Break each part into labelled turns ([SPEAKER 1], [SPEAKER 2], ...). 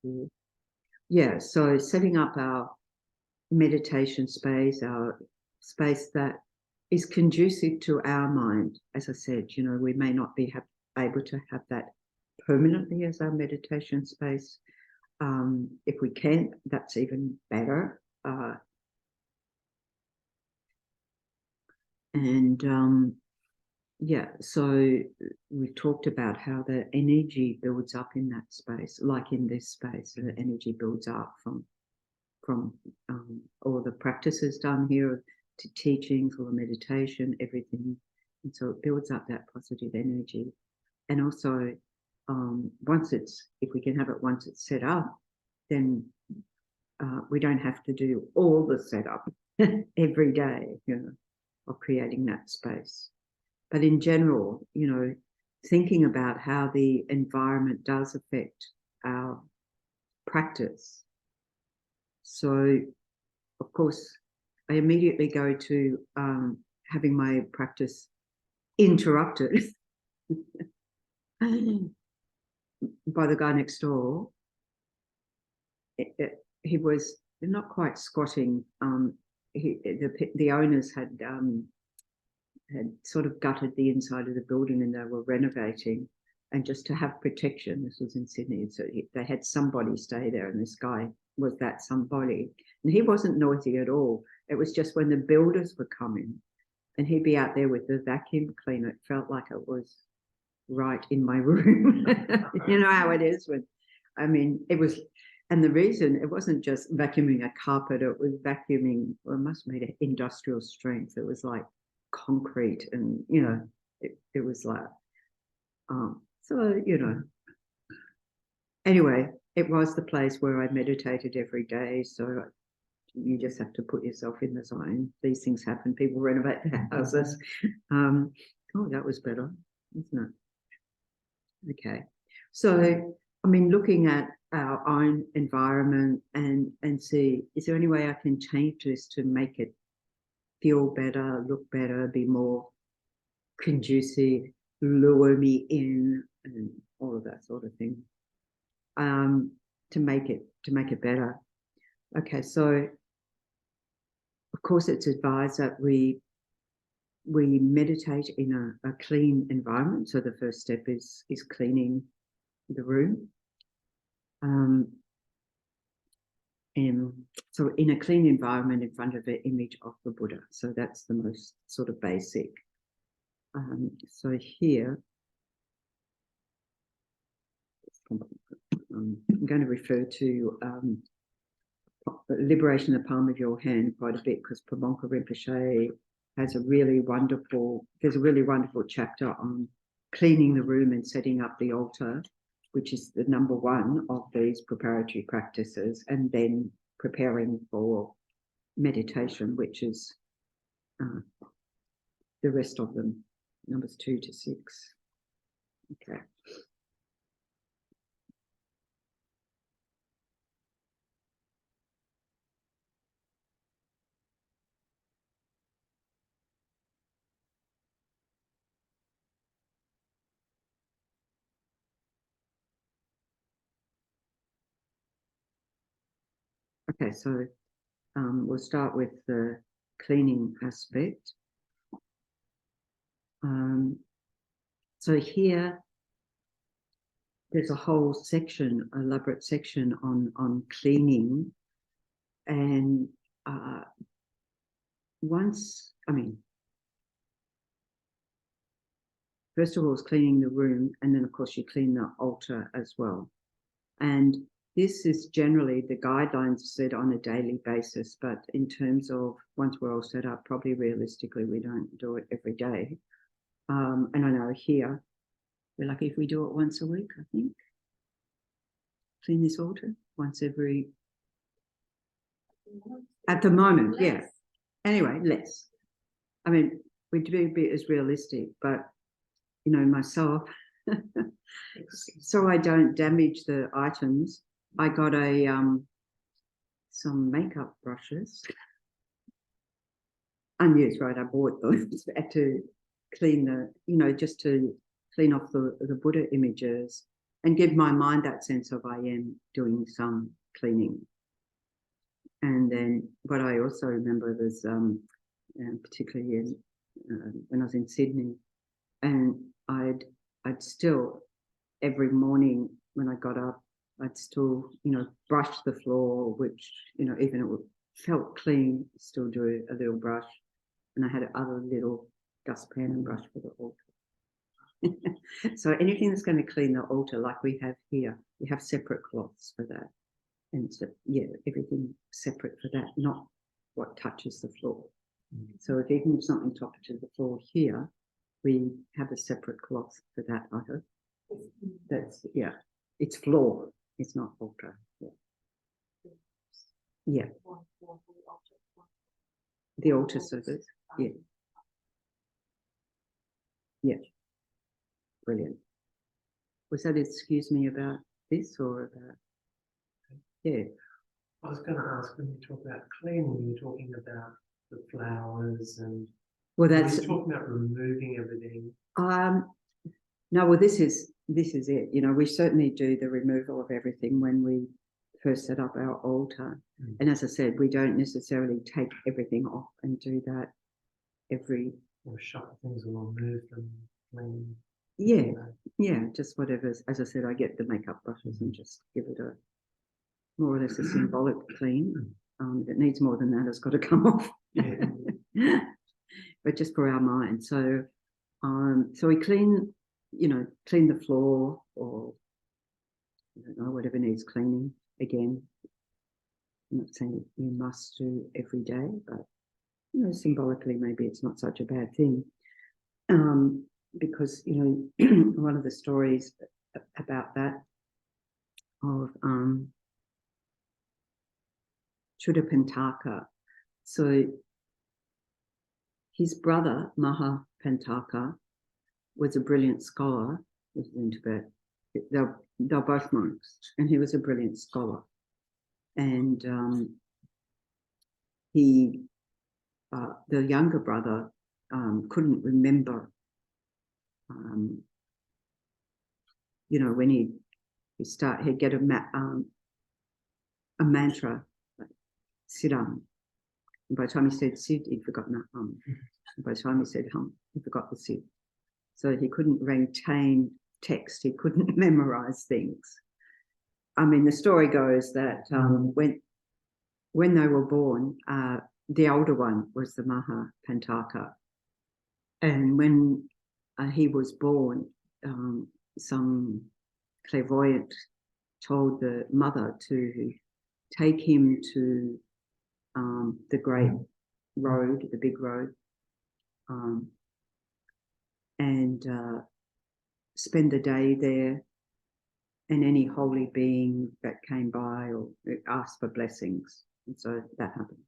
[SPEAKER 1] you. Yeah, so setting up our meditation space, our space that is conducive to our mind. As I said, you know, we may not be able to have that permanently as our meditation space. If we can, that's even better. Yeah, so we've talked about how the energy builds up in that space, like in this space, the energy builds up from all the practices done here, to teachings or meditation, everything. And so it builds up that positive energy. And also, if we can have it once it's set up, then we don't have to do all the setup every day, you know, of creating that space. But in general, you know, thinking about how the environment does affect our practice. So, of course, I immediately go to having my practice interrupted by the guy next door. He was not quite squatting. The owners had sort of gutted the inside of the building and they were renovating. And just to have protection, this was in Sydney, so they had somebody stay there, and this guy was that somebody. And he wasn't noisy at all. It was just when the builders were coming and he'd be out there with the vacuum cleaner, it felt like it was right in my room. You know how it is when, I mean, it was, and the reason, it wasn't just vacuuming a carpet, it was vacuuming, well, it must have made it industrial strength. It was like concrete, and, you know, it was like, so, you know, anyway, it was the place where I meditated every day. So you just have to put yourself in the zone. These things happen. People renovate their houses. Oh, that was better, isn't it? Okay. So, I mean, looking at our own environment and see, is there any way I can change this to make it feel better, look better, be more conducive, lure me in, and all of that sort of thing, to make it better. Okay, so of course it's advised that we meditate in a clean environment. So the first step is cleaning the room. And so in a clean environment in front of the image of the Buddha. So that's the most sort of basic. So here, I'm going to refer to Liberation in the Palm of Your Hand quite a bit, because Pabonka Rinpoche has there's a really wonderful chapter on cleaning the room and setting up the altar, which is the number one of these preparatory practices, and then preparing for meditation, which is the rest of them, numbers 2 to 6. Okay. Okay, so we'll start with the cleaning aspect. So here, there's a whole section, elaborate section on cleaning. And first of all, it's cleaning the room, and then of course you clean the altar as well. And this is generally the guidelines set on a daily basis, but in terms of once we're all set up, probably realistically we don't do it every day. And I know here, we're lucky if we do it once a week, I think. Clean this altar once every, at the moment, less. Yeah. Anyway, less. I mean, we do be as realistic, but, you know, myself, so I don't damage the items, I got some makeup brushes. Unused, right? I bought them to clean just to clean off the Buddha images and give my mind that sense of I am doing some cleaning. And then what I also remember was, particularly in, when I was in Sydney, and I'd still, every morning when I got up, I'd still, brush the floor, which, even it felt clean, still do a little brush. And I had other little dustpan and brush for the altar. So anything that's going to clean the altar, like we have here, we have separate cloths for that. And so, yeah, everything separate for that, not what touches the floor. So if even if something touches the floor here, we have a separate cloth for that, I hope. That's, yeah, it's floor, it's not altar. Yeah. Yeah. The altar service. Yeah. Yeah. Brilliant. Was that excuse me about this or about? Yeah.
[SPEAKER 2] I was going to ask, when you talk about cleaning, you're talking about the flowers and.
[SPEAKER 1] Well, that's
[SPEAKER 2] talking about removing everything.
[SPEAKER 1] No, well, this is it. We certainly do the removal of everything when we first set up our altar. And as I said, we don't necessarily take everything off and do that every.
[SPEAKER 2] Or shut things or remove them, clean.
[SPEAKER 1] Yeah, yeah, just whatever. As I said, I get the makeup brushes and just give it a more or less a symbolic clean. If it needs more than that, it's got to come off. Yeah. But just for our mind. So we clean, clean the floor, or I don't know, whatever needs cleaning. Again, I'm not saying you must do every day, but symbolically maybe it's not such a bad thing. Because one of the stories about that of Chudapantaka. So his brother Mahapantaka was a brilliant scholar. Was in Tibet. They're both monks, and he was a brilliant scholar. And the younger brother couldn't remember, when he'd get a mantra, like Siddham. And by the time he said Sid, he'd forgotten the hum. And by the time he said hum, he forgot the Sid. So he couldn't retain text. He couldn't memorize things. I mean, the story goes that when they were born, the older one was the Mahapantaka. And when he was born, some clairvoyant told the mother to take him to the great road, the big road, and spend the day there, and any holy being that came by or asked for blessings. And so that happened.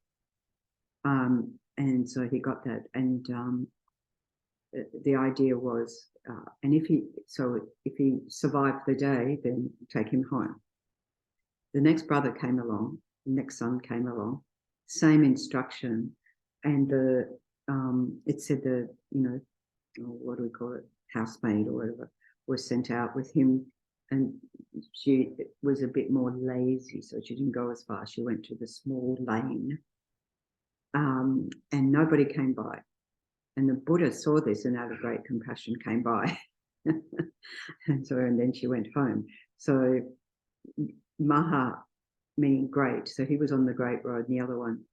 [SPEAKER 1] And so he got that. And the idea was, and if he survived the day, then take him home. The next brother came along, the next son came along, same instruction. And it said what do we call it, housemaid or whatever, was sent out with him, and she was a bit more lazy, so she didn't go as far. She went to the small lane, and nobody came by. And the Buddha saw this and out of great compassion came by. and then she went home. So Maha meaning great. So he was on the great road, and the other one,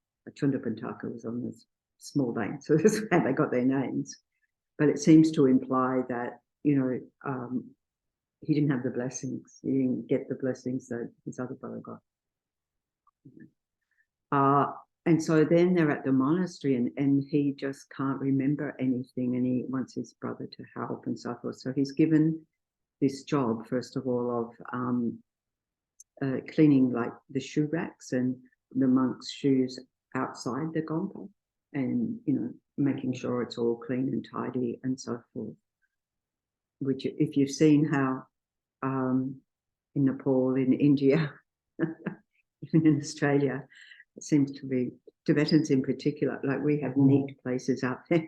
[SPEAKER 1] Chundapantaka, was on this small lane. So that's how they got their names. But it seems to imply that, he didn't have the blessings. He didn't get the blessings that his other brother got. And so then they're at the monastery, and he just can't remember anything, and he wants his brother to help and so forth. So he's given this job, first of all, of cleaning like the shoe racks and the monks' shoes outside the gompa, and making sure it's all clean and tidy and so forth. Which, if you've seen how in Nepal, in India, even in Australia, it seems to be Tibetans in particular, like we have neat places out there,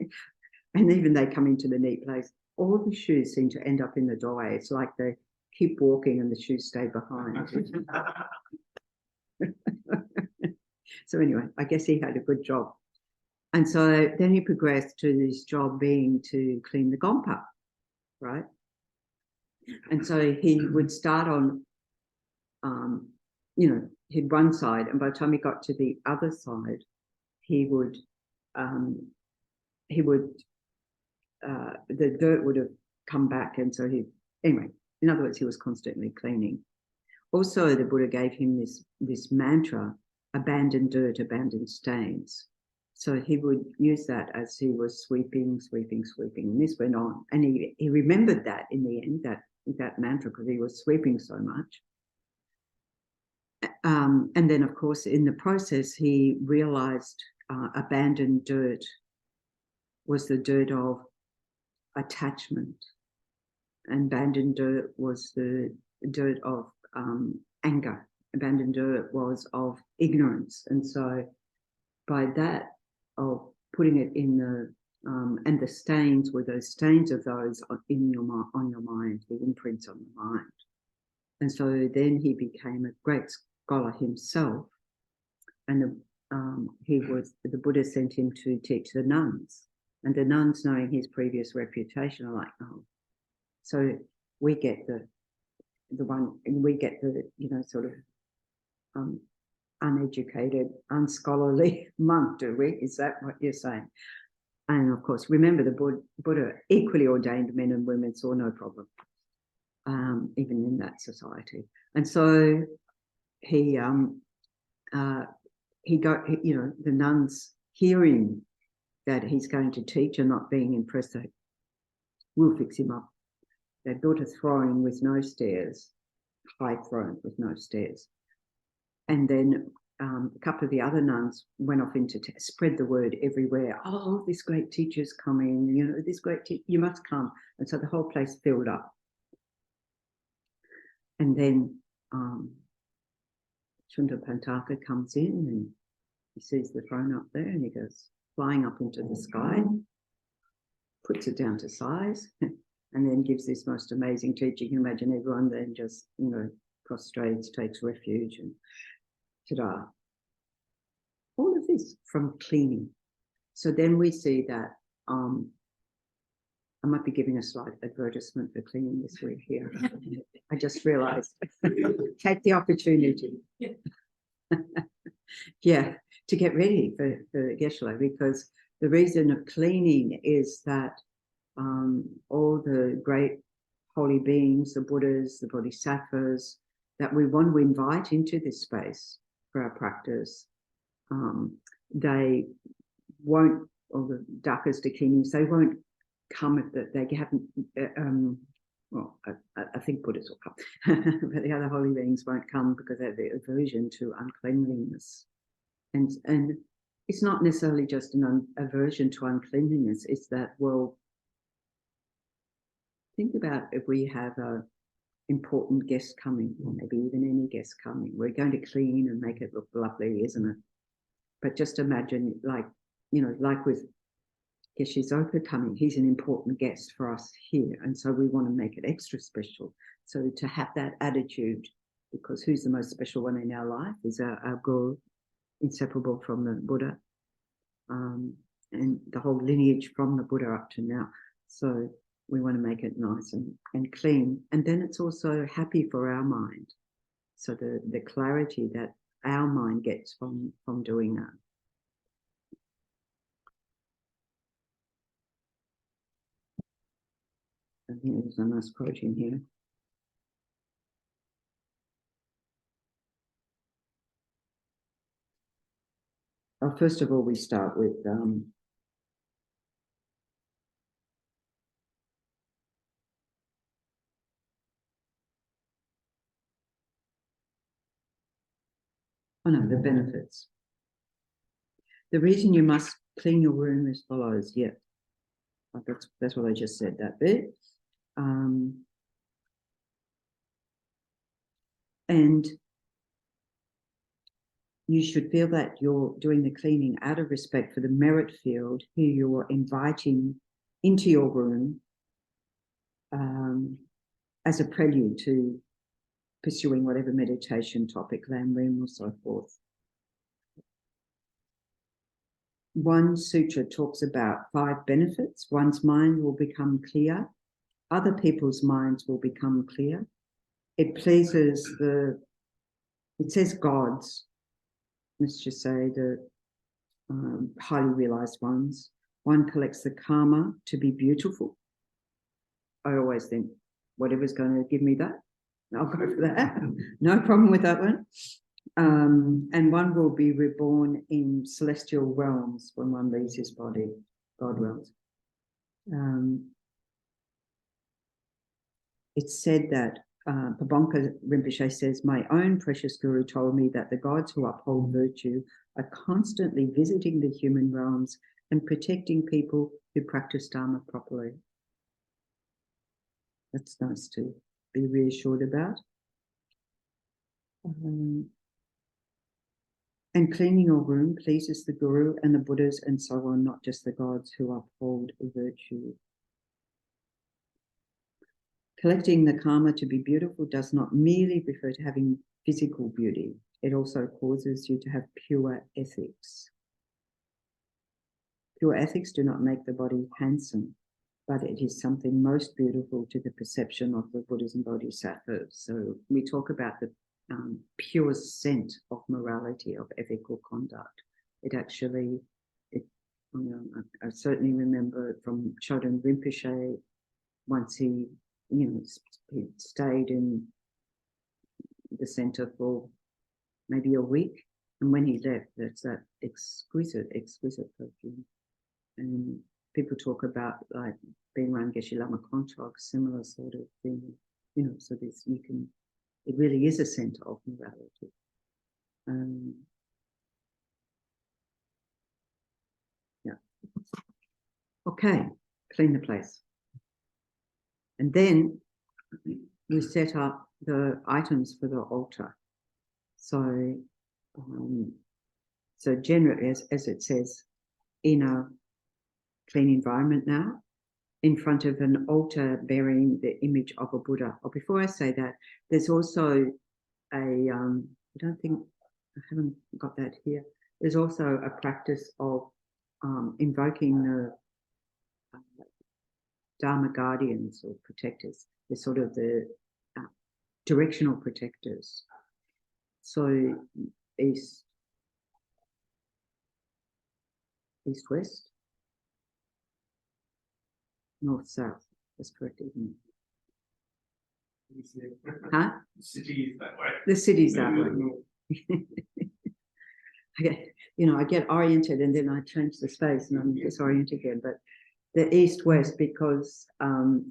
[SPEAKER 1] and even they come into the neat place, all the shoes seem to end up in the doorway. It's like they keep walking and the shoes stay behind. So anyway, I guess he had a good job. And so then he progressed to this job being to clean the gompa, right? And so he would start on, he'd one side, and by the time he got to the other side, the dirt would have come back, and so anyway, in other words, he was constantly cleaning. Also, the Buddha gave him this mantra, abandon dirt, abandon stains. So he would use that as he was sweeping, and this went on. And he remembered that in the end, that mantra, because he was sweeping so much. And then, of course, in the process, he realized abandoned dirt was the dirt of attachment, and abandoned dirt was the dirt of anger. Abandoned dirt was of ignorance. And so by that, of putting it in and the stains were those stains of those on your mind, the imprints on the mind. And so then he became a great scholar himself, and the Buddha sent him to teach the nuns, and the nuns, knowing his previous reputation, are like, oh, so we get the sort of uneducated, unscholarly monk, do we? Is that what you're saying? And of course, remember, the Buddha equally ordained men and women, saw no problem, even in that society. And so he got, the nuns hearing that he's going to teach and not being impressed, they will fix him up. They built a throne with no stairs, high throne with no stairs. And then a couple of the other nuns went off into spread the word everywhere. Oh, this great teacher's coming, this great teacher, you must come. And so the whole place filled up. And then Chundapantaka comes in and he sees the throne up there and he goes flying up into the sky, puts it down to size, and then gives this most amazing teaching. You imagine everyone then just, prostrates, takes refuge, and ta-da. All of this from cleaning. So then we see that, I might be giving a slight advertisement for cleaning this week here. I just realized. Take the opportunity. Yeah, to get ready for Geshe, because the reason of cleaning is that all the great holy beings, the Buddhas, the Bodhisattvas, that we want to invite into this space for our practice, they won't, or the Dakas, Dakinis, they won't come if they haven't, I think Buddhas will come, but the other holy beings won't come because they have the aversion to uncleanliness. And it's not necessarily just an aversion to uncleanliness, it's that, well, think about if we have a important guest coming, or maybe even any guest coming, we're going to clean and make it look lovely, isn't it? But just imagine, like with Geshe Zopa coming, he's an important guest for us here, and so we want to make it extra special. So to have that attitude, because who's the most special one in our life is our Guru, inseparable from the Buddha, and the whole lineage from the Buddha up to now. So we want to make it nice and clean. And then it's also happy for our mind. So the clarity that our mind gets from doing that. I think there's a nice quote in here. First of all, we start with the benefits. The reason you must clean your room as follows. Yeah, that's what I just said, that bit. And you should feel that you're doing the cleaning out of respect for the merit field who you're inviting into your room, as a prelude to pursuing whatever meditation topic, Lam Rim or so forth. One sutra talks about 5 benefits. One's mind will become clear. Other people's minds will become clear. It pleases it says gods, let's just say the highly realized ones. One collects the karma to be beautiful. I always think, whatever's going to give me that, I'll go for that. No problem with that one. And one will be reborn in celestial realms when one leaves his body, God realms. It's said that Pabonka Rinpoche says, my own precious guru told me that the gods who uphold virtue are constantly visiting the human realms and protecting people who practice Dharma properly. That's nice to be reassured about. And cleaning your room pleases the guru and the Buddhas and so on, not just the gods who uphold virtue. Collecting the karma to be beautiful does not merely refer to having physical beauty. It also causes you to have pure ethics. Pure ethics do not make the body handsome, but it is something most beautiful to the perception of the Buddhas and Bodhisattvas. So we talk about the pure scent of morality, of ethical conduct. It actually, I certainly remember from Chodron Rinpoche, once he stayed in the center for maybe a week, and when he left, that's that exquisite perfume. And people talk about like being around Geshe Lama Konchog, similar sort of thing, so this it really is a center of morality. Yeah. Okay, clean the place. And then we set up the items for the altar. So, so generally, as it says, in a clean environment now, in front of an altar bearing the image of a Buddha. Or before I say that, there's also I haven't got that here. There's also a practice of invoking the Dharma guardians or protectors. They're sort of the directional protectors. So east, west, north, south. That's correct, isn't it? Huh?
[SPEAKER 3] The city is that way.
[SPEAKER 1] The city's that way. I get oriented and then I change the space and I'm disoriented again. But the east-west, because our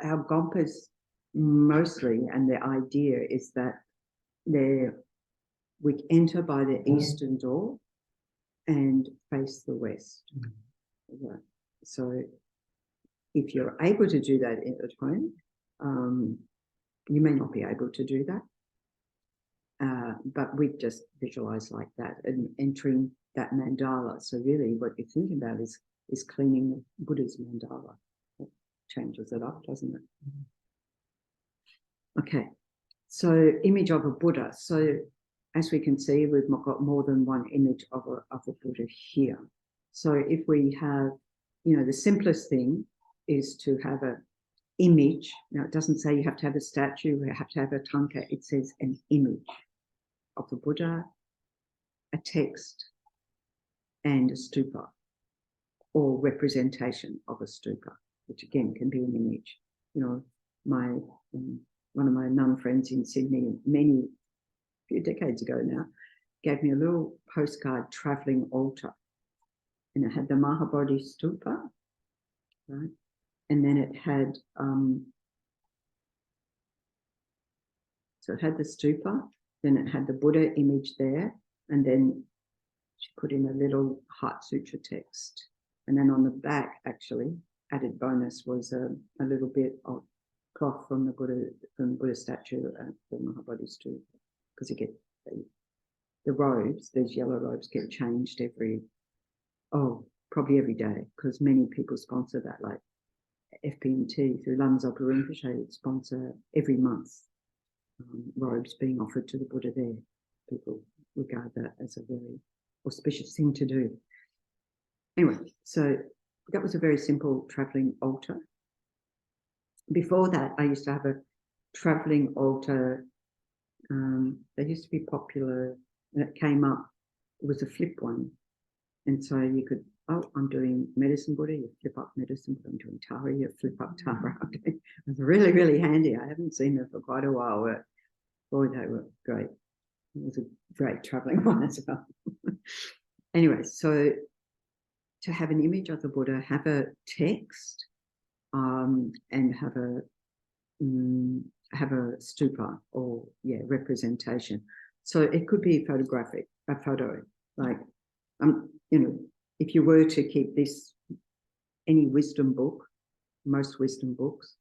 [SPEAKER 1] Gompas mostly, and the idea is that we enter by the eastern door and face the west. Yeah. So if you're able to do that at home, you may not be able to do that. But we just visualize like that and entering that mandala. So really what you're thinking about is cleaning the Buddha's mandala. That changes it up, doesn't it? Okay, so image of a Buddha. So as we can see, we've got more than one image of a Buddha here. So if we have, the simplest thing is to have an image. Now it doesn't say you have to have a statue, you have to have a tanka. It says an image of the Buddha, a text, and a stupa, or representation of a stupa, which again can be an image. One of my nun friends in Sydney, few decades ago now, gave me a little postcard travelling altar, and it had the Mahabodhi stupa, right? And then it had so it had the stupa, then it had the Buddha image there, and then she put in a little Heart Sutra text. And then on the back, actually, added bonus was a little bit of cloth from the Buddha statue at the Mahabodhi stupa, because you get the robes, these yellow robes get changed probably every day, because many people sponsor that, like FPMT through Lama Zopa Rinpoche sponsor every month robes being offered to the Buddha there. People regard that as a very auspicious thing to do. Anyway, so that was a very simple travelling altar. Before that, I used to have a travelling altar. They used to be popular, and it came up. It was a flip one. And so you could, oh, I'm doing medicine Buddha, you flip up medicine Buddha. I'm doing Tara, you flip up Tara. It was really, really handy. I haven't seen them for quite a while, but boy, they were great. It was a great travelling one as well. Anyway, so to have an image of the Buddha, have a text, and have a stupa or representation. So it could be photographic, a photo, like if you were to keep this, any wisdom book, most wisdom books,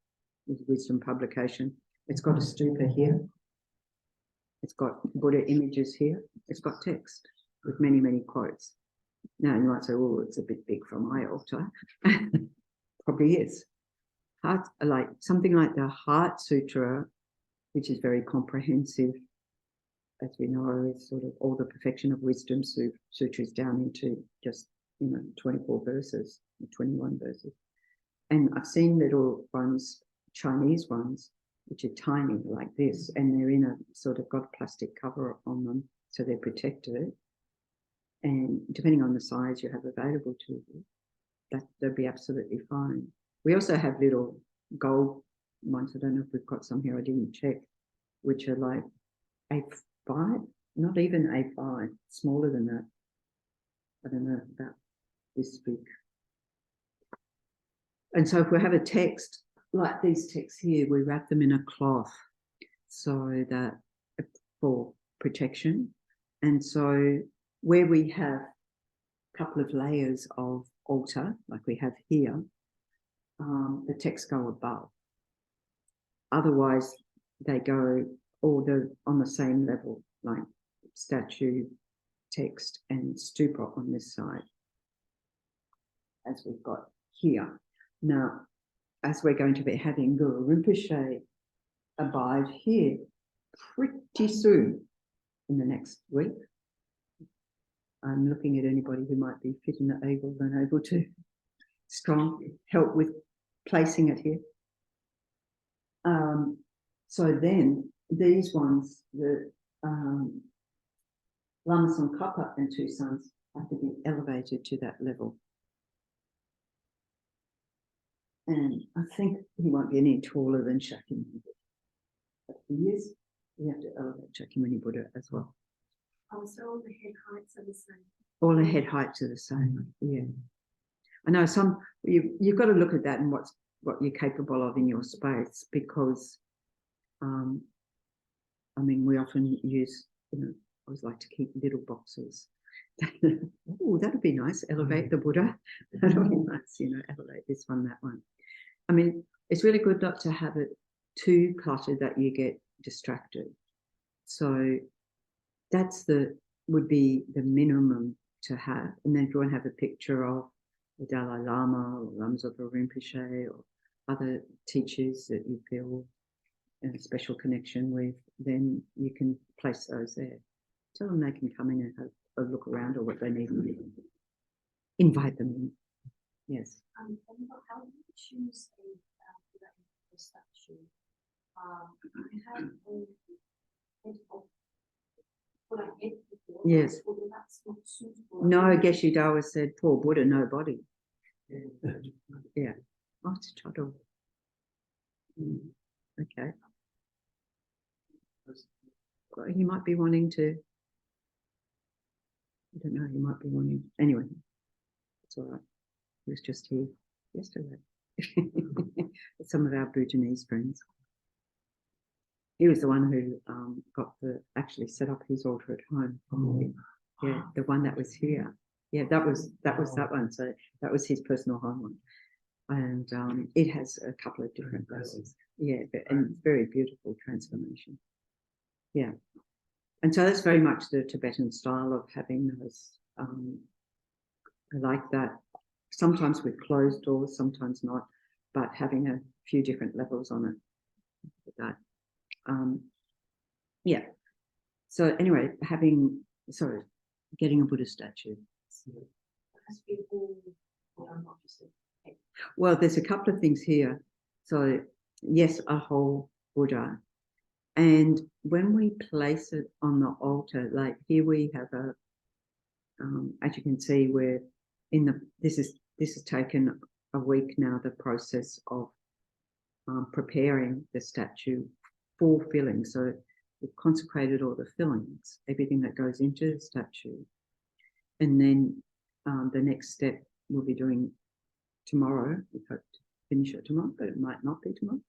[SPEAKER 1] with wisdom publication, it's got a stupa here. It's got Buddha images here. It's got text with many, many quotes. Now you might say, oh, it's a bit big for my altar. Probably is. Like something like the Heart Sutra, which is very comprehensive, as we know, is sort of all the perfection of wisdom sutras down into just 24 verses, 21 verses. And I've seen little ones, Chinese ones, which are tiny like this, and they're in a sort of got a plastic cover on them, so they're protected. And depending on the size you have available to you, they'll be absolutely fine. We also have little gold ones. I don't know if we've got some here. I didn't check, which are like A5, not even A5, smaller than that. I don't know, about this big. And so if we have a text, like these texts here, we wrap them in a cloth so that for protection. And so where we have a couple of layers of altar, like we have here, the texts go above. Otherwise, they go on the same level, like statue, text, and stupa on this side, as we've got here. Now, as we're going to be having Guru Rinpoche abide here pretty soon in the next week. I'm looking at anybody who might be fit and able to help with placing it here. So then these ones, the Lama Zopa and two sons, have to be elevated to that level. And I think he won't be any taller than Shakyamuni Buddha. But he is, we have to elevate Shakyamuni Buddha as well.
[SPEAKER 3] Oh, so all the head heights are the same?
[SPEAKER 1] All the head heights are the same, yeah. I know you've got to look at that and what you're capable of in your space, because, I mean, we often use, I always like to keep little boxes. Oh, that'd be nice, elevate the Buddha. That'd be nice, elevate this one, that one. I mean, it's really good not to have it too cluttered that you get distracted. So would be the minimum to have. And then if you want to have a picture of the Dalai Lama or Lama Zopa Rinpoche or other teachers that you feel a special connection with, then you can place those there. Tell them they can come in and have a look around or what they need. Invite them in. Yes.
[SPEAKER 3] How do you choose a statue? I have a head of what I get before.
[SPEAKER 1] Yes.
[SPEAKER 3] That's not suitable.
[SPEAKER 1] No, Geshe Dawa said, poor Buddha, no body. Yeah. Oh, it's a chado. Okay. Well, he might be wanting to, I don't know, he might be wanting, anyway, it's all right. He was just here yesterday with some of our Bhutanese friends. He was the one who actually set up his altar at home. Yeah, the one that was here. Yeah, that was that one. So that was his personal home one. And it has a couple of different verses. Yeah, and very beautiful transformation. Yeah. And so that's very much the Tibetan style of having those, I like that, sometimes with closed doors, sometimes not. but having a few different levels on it. That, yeah. So anyway, getting a Buddha statue. Well, there's a couple of things here. So yes, a whole Buddha. And when we place it on the altar, like here we have a, as you can see, we're in the, this has taken a week now, the process of preparing the statue for filling. So we've consecrated all the fillings, everything that goes into the statue. And then the next step we'll be doing tomorrow, we hope to finish it tomorrow, but it might not be tomorrow,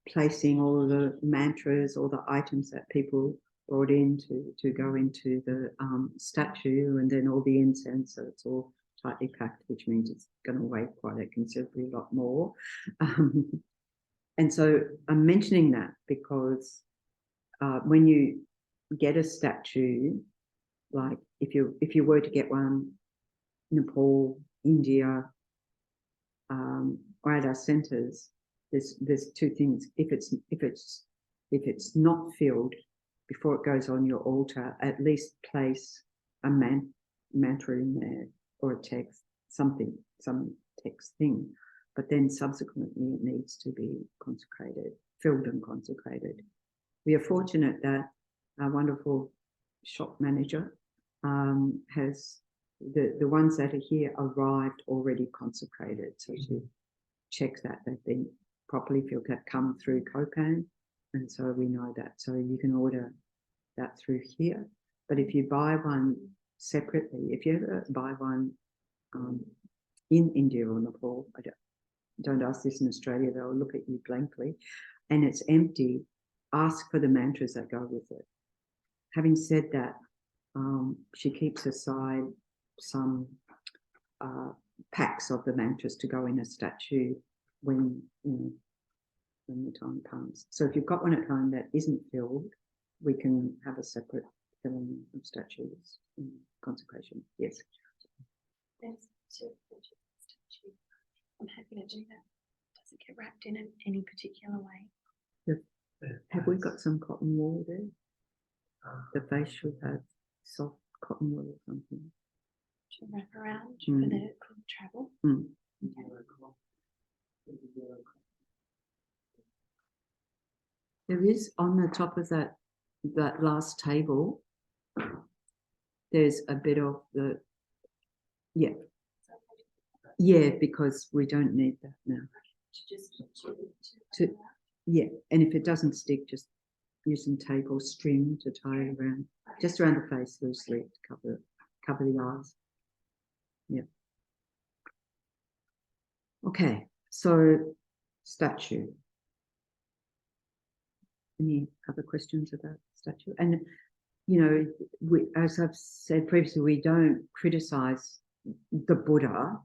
[SPEAKER 1] placing all the mantras, all the items that people brought in to go into the statue, and then all the incense, so it's all tightly packed, which means it's going to weigh quite a considerably lot more. And so I'm mentioning that because when you get a statue, like if you were to get one, Nepal, India, or at our centres, there's two things. If it's not filled before it goes on your altar, at least place a mantra in there, or a text, some text thing. But then subsequently it needs to be consecrated, filled and consecrated. We are fortunate that our wonderful shop manager has the ones that are here arrived already consecrated. So she checks that they've been properly filled, that come through Kopan, and so we know that. So you can order that through here. But if you buy one separately, if you ever buy one in India or Nepal, don't ask this in Australia, they'll look at you blankly, and it's empty, ask for the mantras that go with it. Having said that, she keeps aside some packs of the mantras to go in a statue when the time comes. So if you've got one at home that isn't filled, we can have a separate filling of statues in consecration. Yes.
[SPEAKER 4] I'm happy to do that. Does it get wrapped in any particular way?
[SPEAKER 1] Have we got some cotton wool there? The face should have soft cotton wool or something.
[SPEAKER 4] To wrap around for the travel.
[SPEAKER 1] There is on the top of that last table, there's a bit of the, yeah, because we don't need that now. And if it doesn't stick, just use some tape or string to tie it around, just around the face loosely to cover the eyes. Yeah. Okay, so statue. Any other questions about statue? And as I've said previously, we don't criticize the Buddha,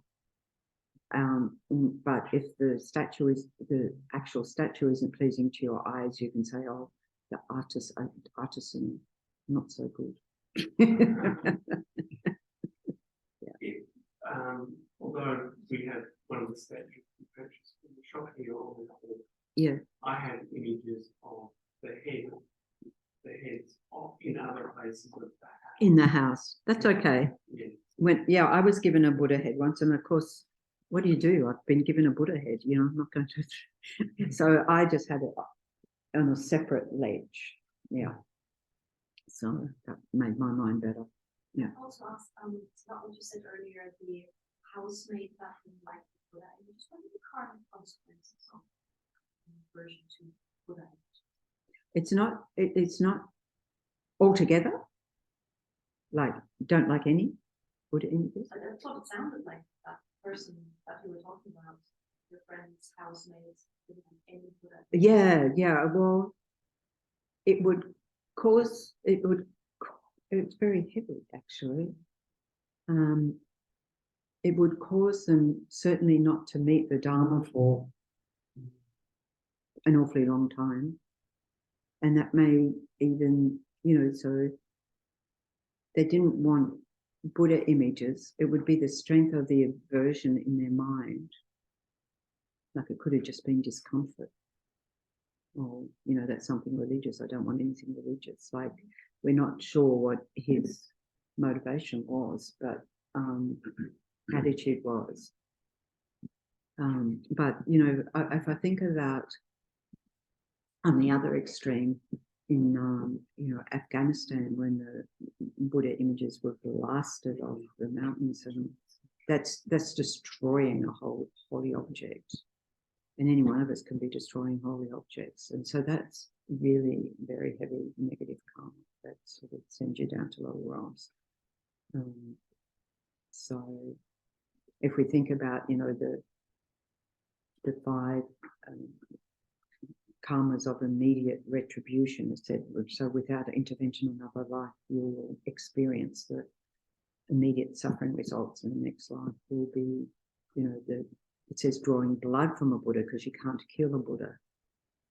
[SPEAKER 1] but if the actual statue isn't pleasing to your eyes, you can say, "Oh, the artisan, not so good."
[SPEAKER 2] Although we had one of the statues we purchased from the Chokyi,
[SPEAKER 1] yeah,
[SPEAKER 2] I had images of the heads in other places of the house.
[SPEAKER 1] In the house, that's okay.
[SPEAKER 2] Yeah.
[SPEAKER 1] I was given a Buddha head once, and of course, what do? I've been given a Buddha head. I'm not going to. So I just had it on a separate ledge. Yeah. So that made my mind better. Yeah.
[SPEAKER 3] I also asked, it's not what you said earlier, the housemaid that like Buddha. I just wanted the current consequences of version 2 Buddha.
[SPEAKER 1] It's not altogether. Like, don't like any Buddha images.
[SPEAKER 3] That's what it sounded like. That person that you were talking about, your friend's housemates, didn't have any Buddha.
[SPEAKER 1] Yeah. Well, it's very heavy actually. It would cause them certainly not to meet the Dharma for an awfully long time. And that may even, so they didn't want Buddha images. It would be the strength of the aversion in their mind Like it could have just been discomfort. Or, you know, that's something religious. I don't want anything religious. Like, we're not sure what his motivation was, but attitude was. But, you know, if I think about on the other extreme in, you know, Afghanistan, when the Buddha images were blasted off the mountains, and that's destroying a whole holy object. And any one of us can be destroying holy objects. And so that's really very heavy negative karma that sort of sends you down to lower realms. So if we think about, you know, the 5 karmas of immediate retribution, it said, so without intervention in another life, you will experience the immediate suffering results in the next life. Will be, you know, it says drawing blood from a Buddha because you can't kill a Buddha,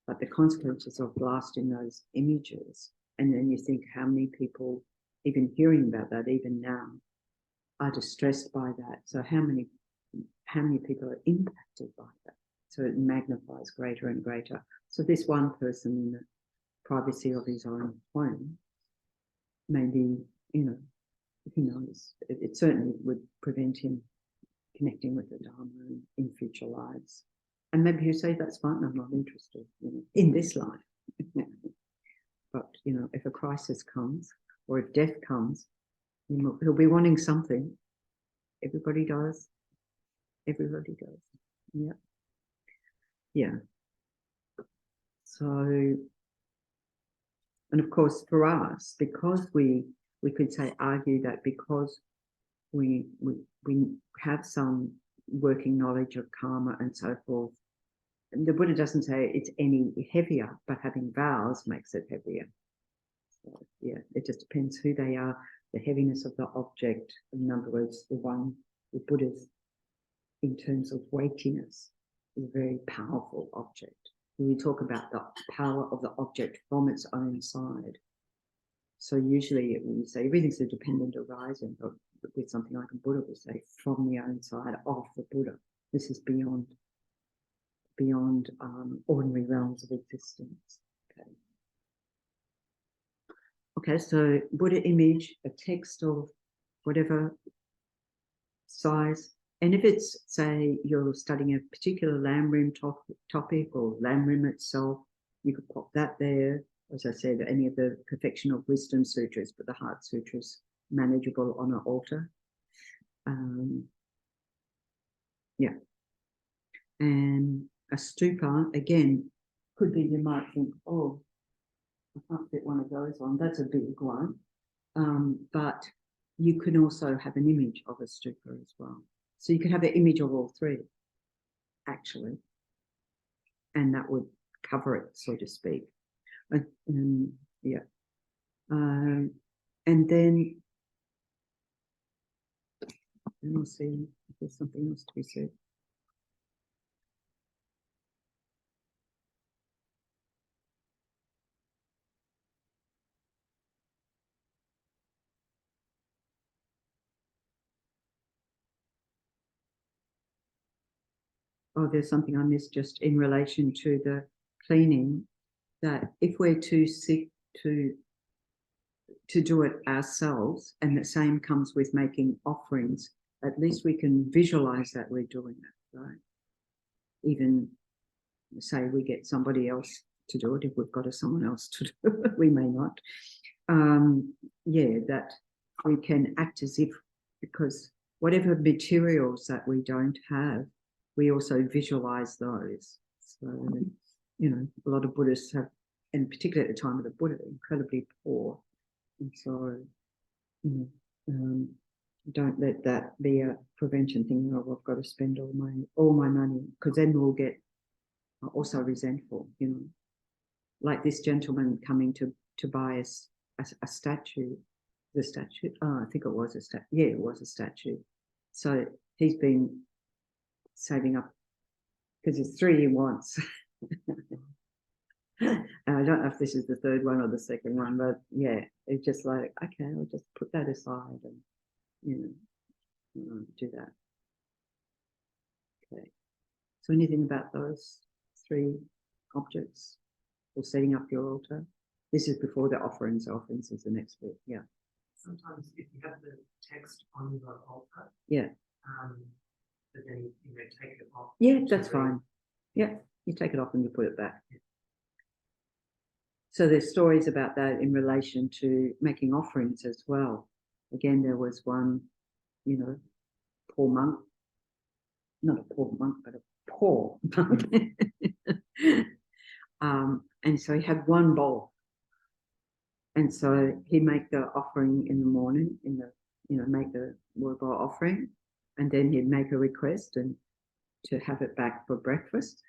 [SPEAKER 1] but the consequences of blasting those images. And then you think how many people, even hearing about that, even now, are distressed by that. So how many people are impacted by that? So it magnifies greater and greater. So this one person in the privacy of his own home, maybe, you know, who knows, it certainly would prevent him connecting with the Dharma in future lives. And maybe you say, that's fine, I'm not interested, you know, in this life. But, you know, if a crisis comes or if death comes, you know, he'll be wanting something. Everybody does. Everybody does. Yeah. Yeah. So, and of course, for us, because we could say, argue that because we have some working knowledge of karma and so forth, and the Buddha doesn't say it's any heavier, but having vows makes it heavier. So, yeah, it just depends who they are, the heaviness of the object. In other words, the Buddha's, in terms of weightiness, is a very powerful object. When we talk about the power of the object from its own side. So usually we say everything's a dependent arising, but with something like a Buddha, we say from the own side of the Buddha. This is beyond ordinary realms of existence. Okay, so Buddha image, a text of whatever size. And if it's, say, you're studying a particular Lamrim topic or Lamrim itself, you could pop that there. As I said, any of the Perfection of Wisdom sutras, but the Heart Sutras, manageable on an altar. Yeah. And a stupa, again, could be, you might think, oh, I can't fit one of those on. That's a big one. But you can also have an image of a stupa as well. So you could have an image of all 3, actually. And that would cover it, so to speak. Yeah. And then we'll see if there's something else to be said. Oh, there's something I missed just in relation to the cleaning, that if we're too sick to do it ourselves, and the same comes with making offerings, at least we can visualize that we're doing it, right? Even say we get somebody else to do it, if we've got someone else to do it, we may not. Yeah, that we can act as if, because whatever materials that we don't have, we also visualize those. So, you know, a lot of Buddhists have, and particularly at the time of the Buddha, incredibly poor. And so, you know, don't let that be a prevention thing. Oh, I've got to spend all my money, because then we'll get also resentful. You know, like this gentleman coming to buy us a statue. The statue. Oh, I think it was a statue. Yeah, it was a statue. So he's been saving up because there's 3 he wants. And I don't know if this is the 3rd one or the 2nd one, but yeah, it's just like, okay, I'll just put that aside and, you know, do that. Okay. So anything about those three objects or setting up your altar? This is before the offerings. Offerings is the next bit. Yeah.
[SPEAKER 2] Sometimes if you have the text on the altar,
[SPEAKER 1] Yeah.
[SPEAKER 2] but then you may take it off.
[SPEAKER 1] Yeah, that's fine. Yeah, you take it off and you put it back. So there's stories about that in relation to making offerings as well. Again, there was one, you know, poor monk, not a poor monk, but a poor monk. And so he had one bowl. And so he'd make the offering in the morning, make the water bowl offering, and then he'd make a request and to have it back for breakfast.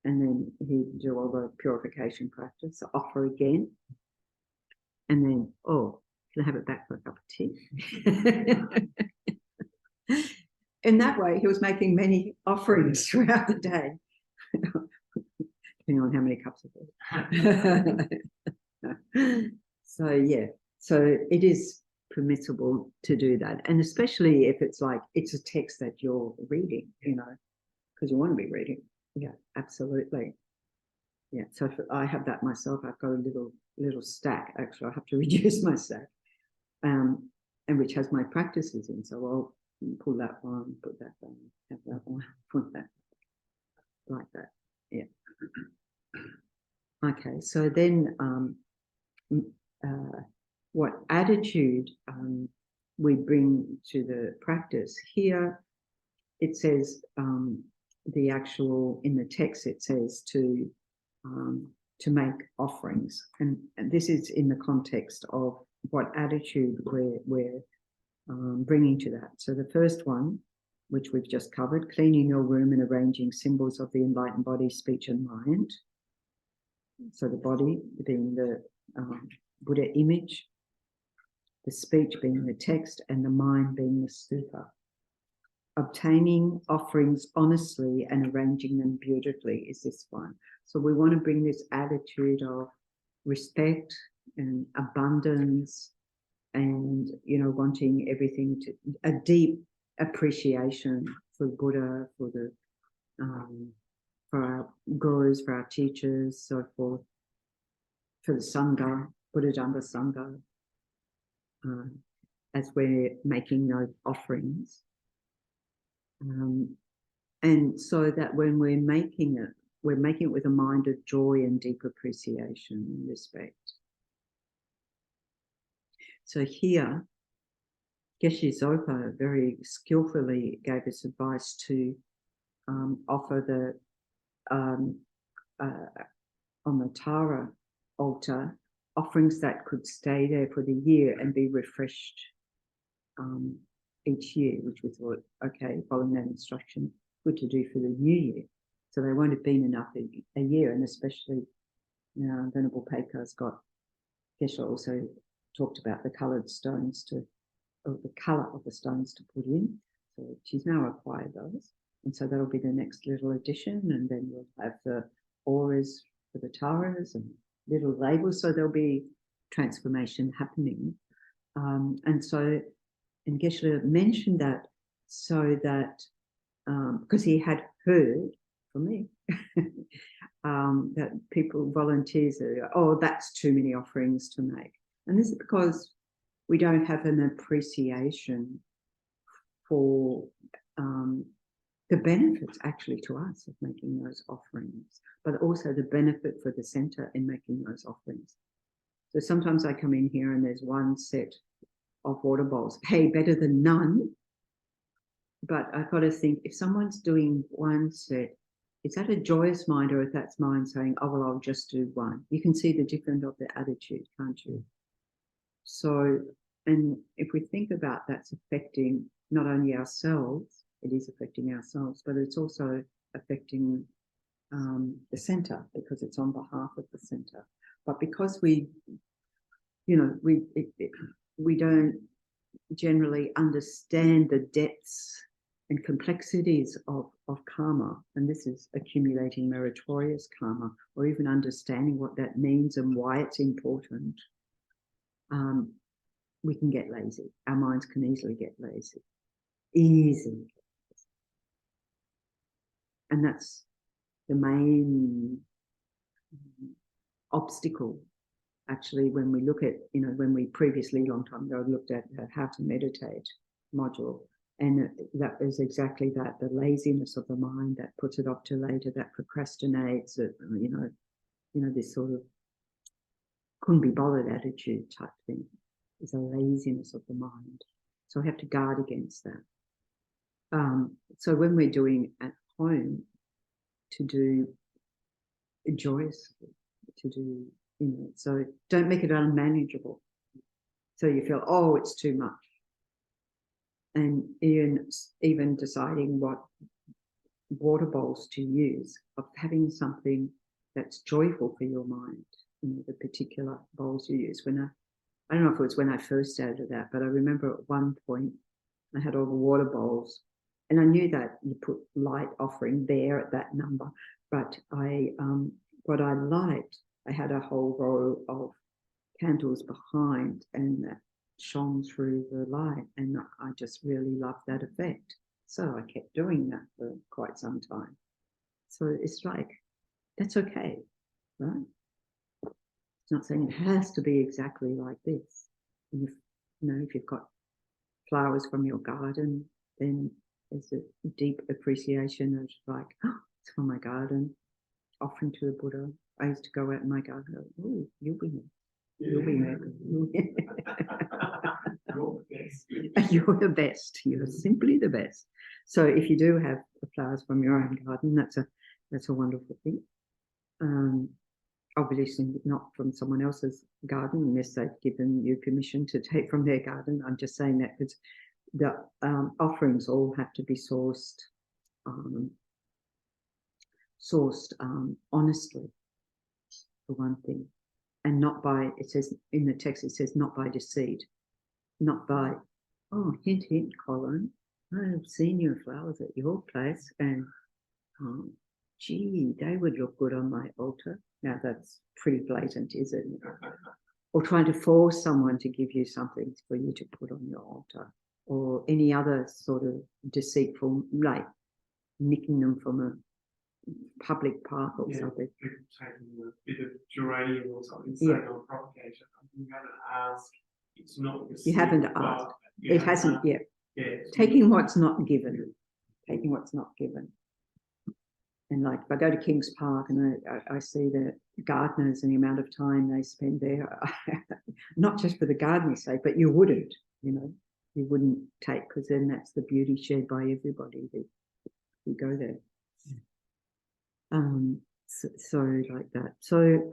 [SPEAKER 1] And then he'd do all the purification practice, offer again. And then, can I have it back for a cup of tea? In that way, he was making many offerings throughout the day, depending on how many cups of it. So, yeah, so it is permissible to do that. And especially if it's like, it's a text that you're reading, because you want to be reading. Yeah, absolutely. Yeah, so if I have that myself, I've got a little stack. Actually, I have to reduce my stack, and which has my practices in. So I'll pull that one, put that one, have that one, put that, like that. Yeah. Okay, so then what attitude we bring to the practice here? It says the actual in the text. It says to make offerings, and this is in the context of what attitude we're bringing to that. So the first one, which we've just covered, cleaning your room and arranging symbols of the enlightened body, speech, and mind. So the body being the Buddha image, the speech being the text, and the mind being the stupa. Obtaining offerings honestly and arranging them beautifully is this one. So we want to bring this attitude of respect and abundance and, wanting everything to a deep appreciation for Buddha, for the for our gurus, for our teachers, so forth, for the Sangha, Buddha Dhamma Sangha, as we're making those offerings. And so that when we're making it with a mind of joy and deep appreciation and respect. So here, Geshe Zopa very skillfully gave us advice to offer the on the Tara altar offerings that could stay there for the year and be refreshed each year, which we thought, okay, following that instruction, good to do for the new year. So they won't have been enough a year, and especially Venerable Peiko's got, Geshe also talked about the coloured stones or the colour of the stones to put in. So she's now acquired those. And so that'll be the next little addition. And then we'll have the auras for the taras and little labels. So there'll be transformation happening. And Geshe mentioned that so that, because he had heard from me that people, volunteers, are, that's too many offerings to make. And this is because we don't have an appreciation for the benefits actually to us of making those offerings, but also the benefit for the center in making those offerings. So sometimes I come in here and there's one set of water bowls. Hey, better than none. But I've got to think, if someone's doing one set, is that a joyous mind, or if that's mind saying, oh, well, I'll just do one? You can see the difference of the attitude, can't you? So, and if we think about that's affecting not only ourselves, it is affecting ourselves, but it's also affecting the center, because it's on behalf of the center. But because we don't generally understand the depths and complexities of karma, and this is accumulating meritorious karma, or even understanding what that means and why it's important, we can get lazy. Our minds can easily get lazy. Easily. And that's the main obstacle, actually, when we look at, when we previously, long time ago, looked at how to meditate module. And that is exactly that, the laziness of the mind that puts it off to later, that procrastinates, this sort of couldn't be bothered attitude type thing. Is a laziness of the mind. So I have to guard against that. So when we're doing at home, to do joyously, to do, so don't make it unmanageable. So you feel, oh, it's too much. And even deciding what water bowls to use, of having something that's joyful for your mind, the particular bowls you use. I don't know if it was when I first started that, but I remember at one point I had all the water bowls, and I knew that you put light offering there at that number, but what I liked, I had a whole row of candles behind, and that shone through the light, and I just really loved that effect. So I kept doing that for quite some time. So it's like, that's okay, right? It's not saying it has to be exactly like this. And if you've got flowers from your garden, then there's a deep appreciation of like, oh, it's from my garden, offering to the Buddha. I used to go out in my garden and go, oh, you'll be there. You'll be there. You're the best. You're simply the best. So if you do have the flowers from your own garden, that's a wonderful thing. Obviously not from someone else's garden unless they've given you permission to take from their garden. I'm just saying that because the offerings all have to be sourced honestly, for one thing, and not by, it says in the text, it says not by deceit, not by, oh, hint, hint, Colin, I've seen your flowers at your place, and gee, they would look good on my altar. Now that's pretty blatant, isn't it? Or trying to force someone to give you something for you to put on your altar, or any other sort of deceitful, like nicking them from a public park or something.
[SPEAKER 2] Taking a bit of geranium or something, saying on propagation, you haven't asked, it's not received. You haven't
[SPEAKER 1] asked. It hasn't yet. Yeah. Taking what's not given. Taking what's not given. And like if I go to King's Park and I see the gardeners and the amount of time they spend there, not just for the gardener's sake, but you wouldn't take, because then that's the beauty shared by everybody that you go there. So like that. So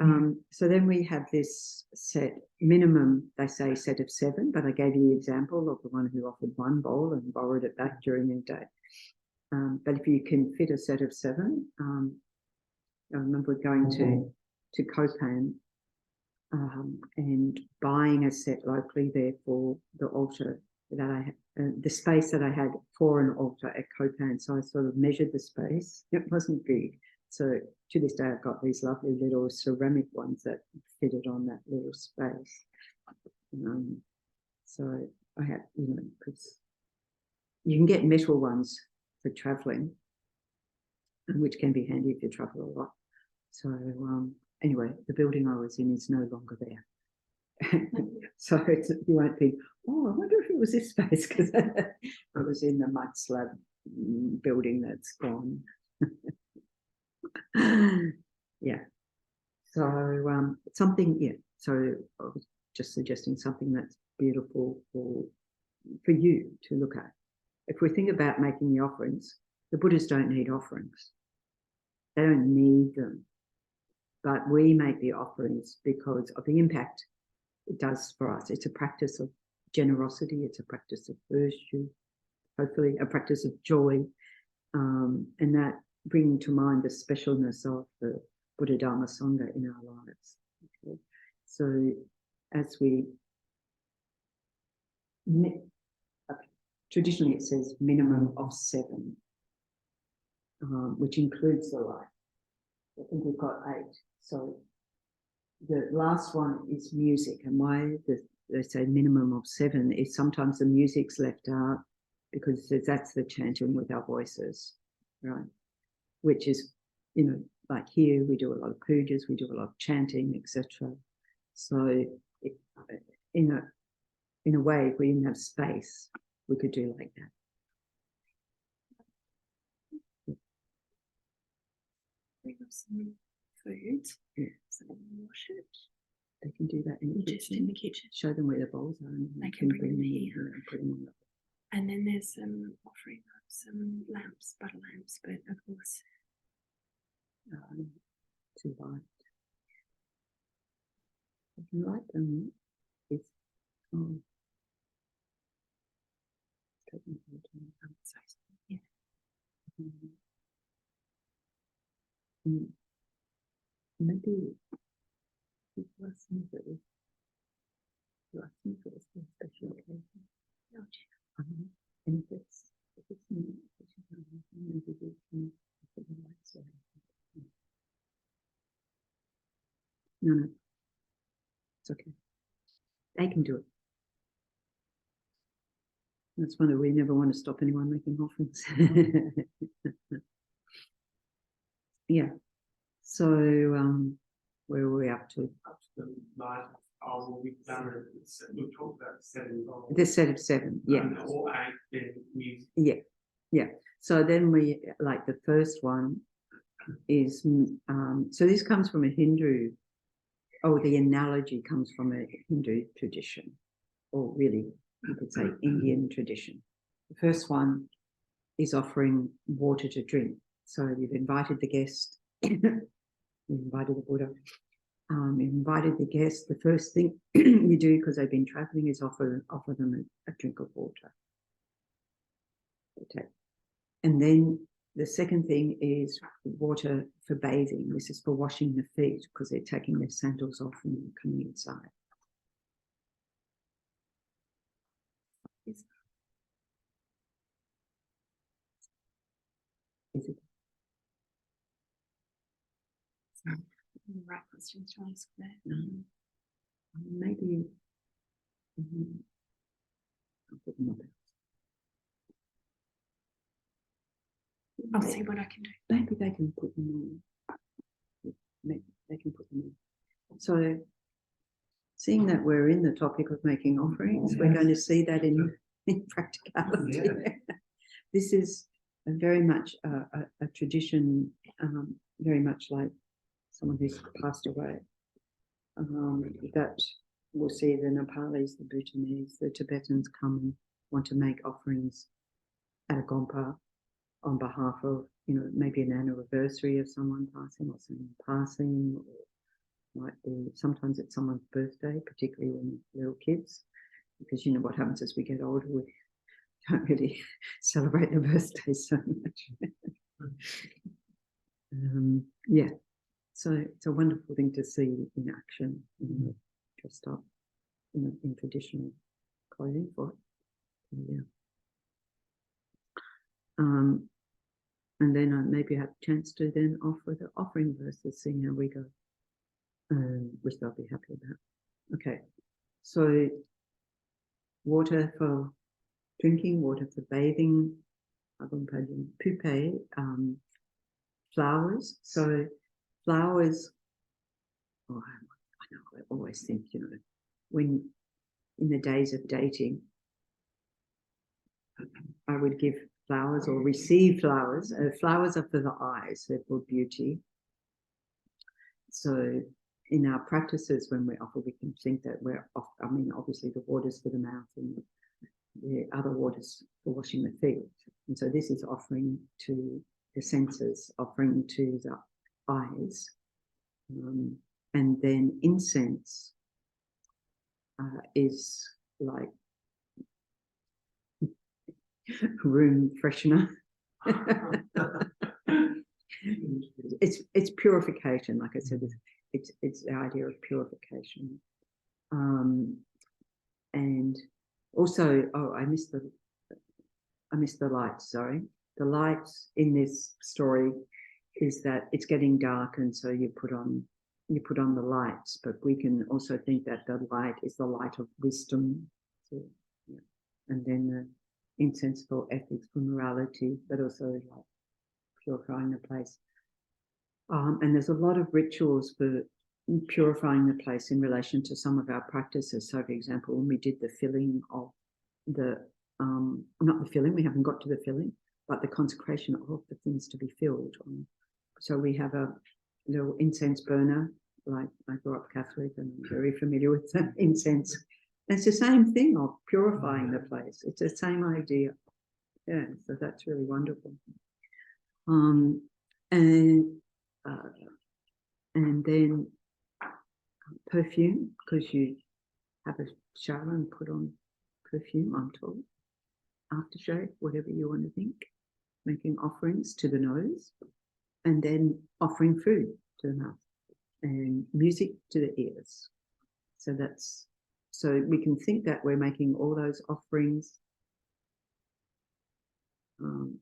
[SPEAKER 1] then we have this set, minimum, they say set of 7, but I gave you the example of the one who offered 1 bowl and borrowed it back during the day. But if you can fit a set of 7, I remember going to Kopan and buying a set locally there for the altar that I had, the space that I had for an altar at Kopan. So I sort of measured the space. It wasn't big. So to this day, I've got these lovely little ceramic ones that fitted on that little space. So I had, because you can get metal ones for traveling, which can be handy if you travel a lot. So anyway, the building I was in is no longer there. So you won't think, oh, I wonder if it was this space, because I was in the mud slab building that's gone. Yeah. So so I was just suggesting something that's beautiful for you to look at. If we think about making the offerings, the Buddhists don't need offerings. They don't need them. But we make the offerings because of the impact it does for us. It's a practice of generosity. It's a practice of virtue, hopefully a practice of joy, and that bringing to mind the specialness of the Buddha Dharma Sangha in our lives. Okay? So as we, traditionally it says minimum of 7, which includes the light. I think we've got 8. So the last one is music, and why they say minimum of 7 is sometimes the music's left out because that's the chanting with our voices, right? which is, you know, like here we do a lot of pujas, we do a lot of chanting, etc. So in a way, if we didn't have space, we could do like that.
[SPEAKER 4] We have some food,
[SPEAKER 1] Yeah.
[SPEAKER 4] so they can wash it.
[SPEAKER 1] They can do that in the
[SPEAKER 4] Just
[SPEAKER 1] kitchen.
[SPEAKER 4] in the kitchen.
[SPEAKER 1] Show them where the bowls are. And
[SPEAKER 4] They can bring them here.
[SPEAKER 1] and put them on the
[SPEAKER 4] And then there's some offering of some lamps, butter lamps, but of course,
[SPEAKER 1] to light. I can light them. It's
[SPEAKER 4] yeah.
[SPEAKER 1] Maybe people ask me if it was for a special occasion.
[SPEAKER 4] No,
[SPEAKER 1] And if it's me, maybe we can put the lights on. No, it's okay. They can do it. That's one that we never want to stop anyone making offerings. Yeah. So where are we up to?
[SPEAKER 2] Up to the light. Oh, we've done it. We've talked about 7 goals.
[SPEAKER 1] The set of 7, yeah.
[SPEAKER 2] And all 8 then music.
[SPEAKER 1] Yeah. So then we, like the first one is, so this comes from a Hindu, the analogy comes from a Hindu tradition, or really you could say Indian tradition. The first one is offering water to drink. So you've invited the guest, you've invited the Buddha, you've invited the guest. The first thing you do, because they've been traveling, is offer them a drink of water. Okay. And then the second thing is water for bathing. This is for washing the feet, because they're taking their sandals off and coming inside. Is it?
[SPEAKER 4] the right questions to ask there.
[SPEAKER 1] Maybe I'll put them up.
[SPEAKER 4] I'll see what I can do.
[SPEAKER 1] Maybe they can put them on. Maybe they can put them on. So, seeing that we're in the topic of making offerings, we're going to see that in practicality.
[SPEAKER 2] Yeah.
[SPEAKER 1] This is very much a tradition, very much like someone who's passed away, that we'll see the Nepalis, the Bhutanese, the Tibetans come and want to make offerings at a gompa on behalf of, maybe an anniversary of someone passing, or someone passing, or might be, sometimes it's someone's birthday, particularly when little kids, because what happens as we get older, we don't really celebrate their birthdays so much. Yeah, so it's a wonderful thing to see in action, dressed up in traditional clothing for it. Yeah. And then maybe have a chance to then offer the offering verses, seeing how we go, which they'll be happy about. Okay, so water for drinking, water for bathing, pupe, flowers. So flowers, I know, I always think, when in the days of dating, I would give flowers or receive flowers. Flowers are for the eyes, they're for beauty. So in our practices, when we offer, we can think that we're off. Obviously the water's for the mouth and the other water's for washing the feet. And so this is offering to the senses, offering to the eyes. And then incense is like room freshener. It's purification, like I said. It's the idea of purification, and also I missed the lights. Sorry, the lights in this story is that it's getting dark, and so you put on the lights. But we can also think that the light is the light of wisdom. So, and then the incense for ethics, for morality, but also like purifying the place. And there's a lot of rituals for purifying the place in relation to some of our practices. So, for example, when we did the filling of the, not the filling, we haven't got to the filling, but the consecration of the things to be filled. So we have a little incense burner, like I grew up Catholic and I'm very familiar with the incense. And it's the same thing of purifying the place. It's the same idea. Yeah, so that's really wonderful. And then perfume, because you have a shower and put on perfume, I'm told. Aftershave, whatever you want to think. Making offerings to the nose, and then offering food to the mouth, and music to the ears. So that's, so we can think that we're making all those offerings. Do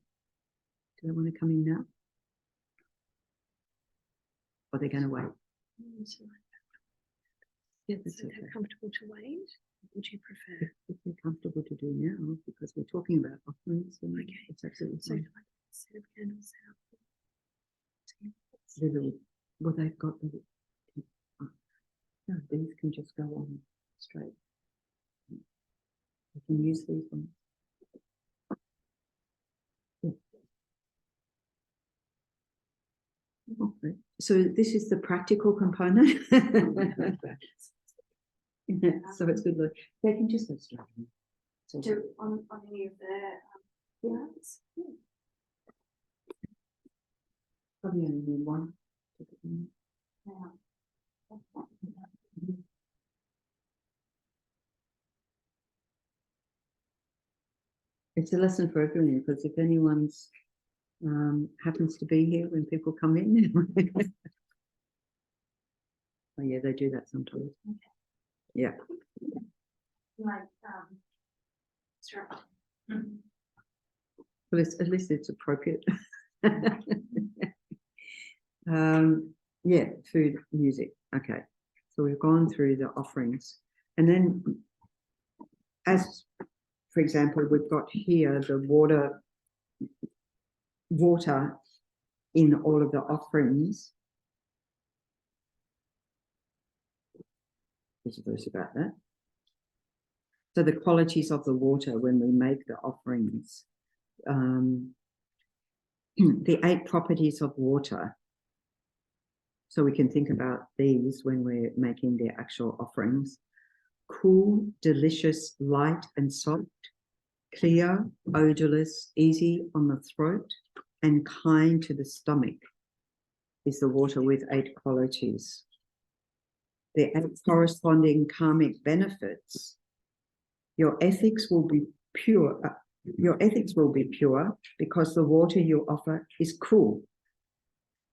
[SPEAKER 1] they want to come in now? Or are they going to wait? Yeah, that's okay.
[SPEAKER 4] They're comfortable to wait? Would you prefer?
[SPEAKER 1] If they're comfortable to do now, because we're talking about offerings, then okay, it's absolutely
[SPEAKER 4] so
[SPEAKER 1] fine.
[SPEAKER 4] Set of candles out.
[SPEAKER 1] Well, they've got the. No, these can just go on straight. You can use these ones. Yeah. Okay. So this is the practical component. Yeah, so it's good. Look, they can just go straight. So
[SPEAKER 3] Do on any of their plants?
[SPEAKER 1] probably only need one.
[SPEAKER 3] Yeah.
[SPEAKER 1] It's a lesson for everyone, because if anyone's happens to be here when people come in. Oh yeah, they do that sometimes.
[SPEAKER 3] Okay.
[SPEAKER 1] Yeah.
[SPEAKER 3] Like sure.
[SPEAKER 1] Well, at least it's appropriate. Yeah, food, music. Okay. So we've gone through the offerings. And then, as for example, we've got here the water in all of the offerings. There's a verse about that. So the qualities of the water when we make the offerings. The 8 properties of water. So we can think about these when we're making the actual offerings. Cool, delicious, light and soft, clear, odorless, easy on the throat, and kind to the stomach is the water with 8 qualities. The 8 corresponding karmic benefits. Your ethics will be pure. Your ethics will be pure because the water you offer is cool.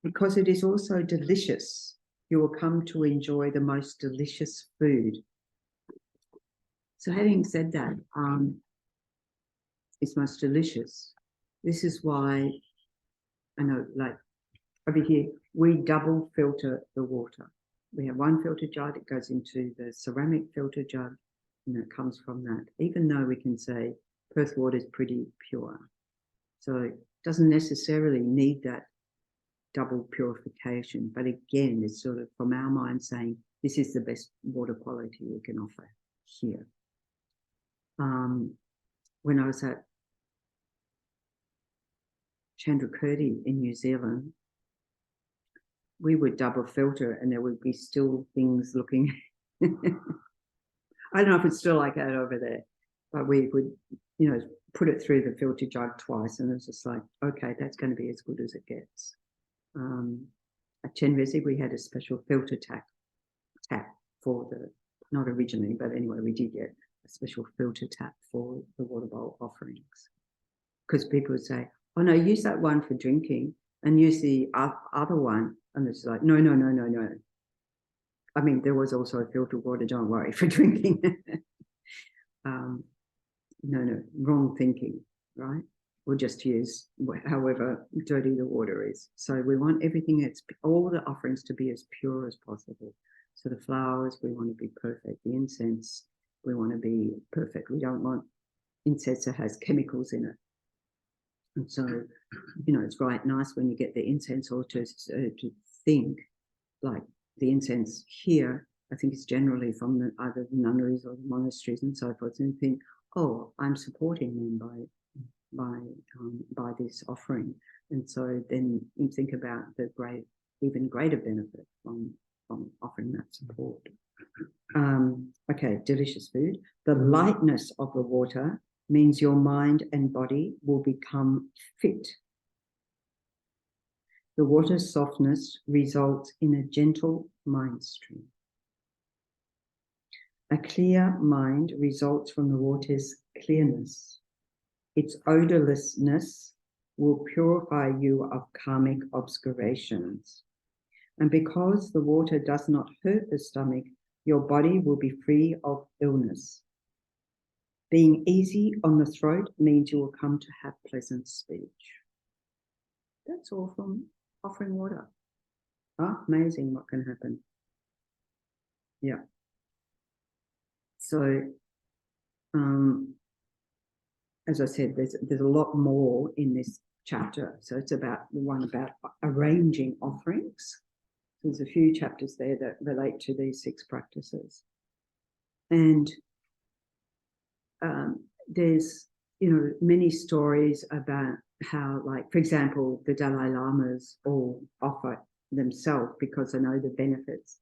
[SPEAKER 1] Because it is also delicious, you will come to enjoy the most delicious food. So having said that, it's most delicious. This is why, I know, like over here, we double filter the water. We have one filter jug, it goes into the ceramic filter jug, and it comes from that, even though we can say Perth water is pretty pure. So it doesn't necessarily need that double purification. But again, it's sort of from our mind saying, this is the best water quality we can offer here. When I was at Chökyi in New Zealand, we would double filter and there would be still things looking, I don't know if it's still like that over there, but we would, you know, put it through the filter jug twice and it was just like, okay, that's going to be as good as it gets. At Chenrezig, we had a special filter tap for the, not originally, but anyway, we did get a special filter tap for the water bowl offerings. Because people would say, oh no, use that one for drinking and use the other one. And it's like, no. I mean, there was also filtered water, don't worry, for drinking. No, wrong thinking, right? We'll just use however dirty the water is. So we want everything, all the offerings to be as pure as possible. So the flowers, we want to be perfect. The incense, we want to be perfect. We don't want incense that has chemicals in it. And so, you know, it's quite nice when you get the incense, or to think like the incense here, I think it's generally from either the nunneries or the monasteries and so forth, and think, oh, I'm supporting them by this offering. And so then you think about the even greater benefit from offering that support. Okay, delicious food. The lightness of the water means your mind and body will become fit. The water's softness results in a gentle mind stream. A clear mind results from the water's clearness. Its odorlessness will purify you of karmic obscurations. And because the water does not hurt the stomach, your body will be free of illness. Being easy on the throat means you will come to have pleasant speech. That's all from offering water. Oh, amazing what can happen. Yeah. So, as I said, there's a lot more in this chapter. So it's about the one about arranging offerings. There's a few chapters there that relate to these 6 practices. And there's, you know, many stories about how, like, for example, the Dalai Lamas all offer themselves because they know the benefits.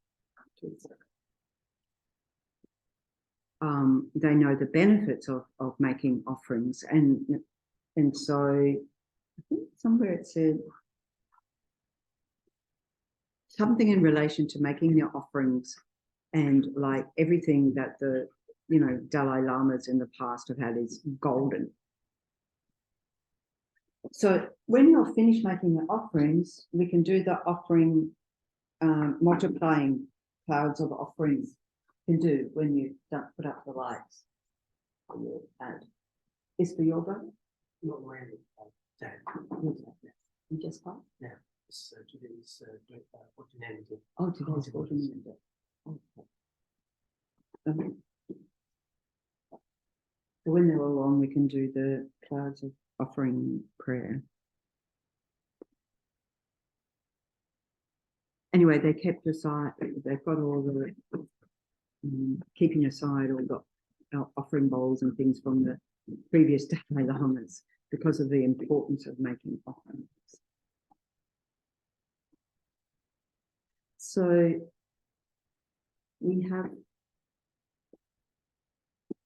[SPEAKER 1] They know the benefits of making offerings. And so I think somewhere it said something in relation to making the offerings, and like everything that the, you know, Dalai Lamas in the past have had is golden. So when you're finished making the offerings, we can do the offering, multiplying clouds of offerings you can do when you don't put up the lights. Is for your brother?
[SPEAKER 2] Not really. Dad.
[SPEAKER 1] You just got?
[SPEAKER 2] Yeah. So today's 14th.
[SPEAKER 1] Oh, today's 14th. Okay. So when they're all on, we can do the clouds of offering prayer. Anyway, they kept aside, they've got all the keeping aside all the offering bowls and things from the previous Dalai Lamas because of the importance of making offerings. So we have,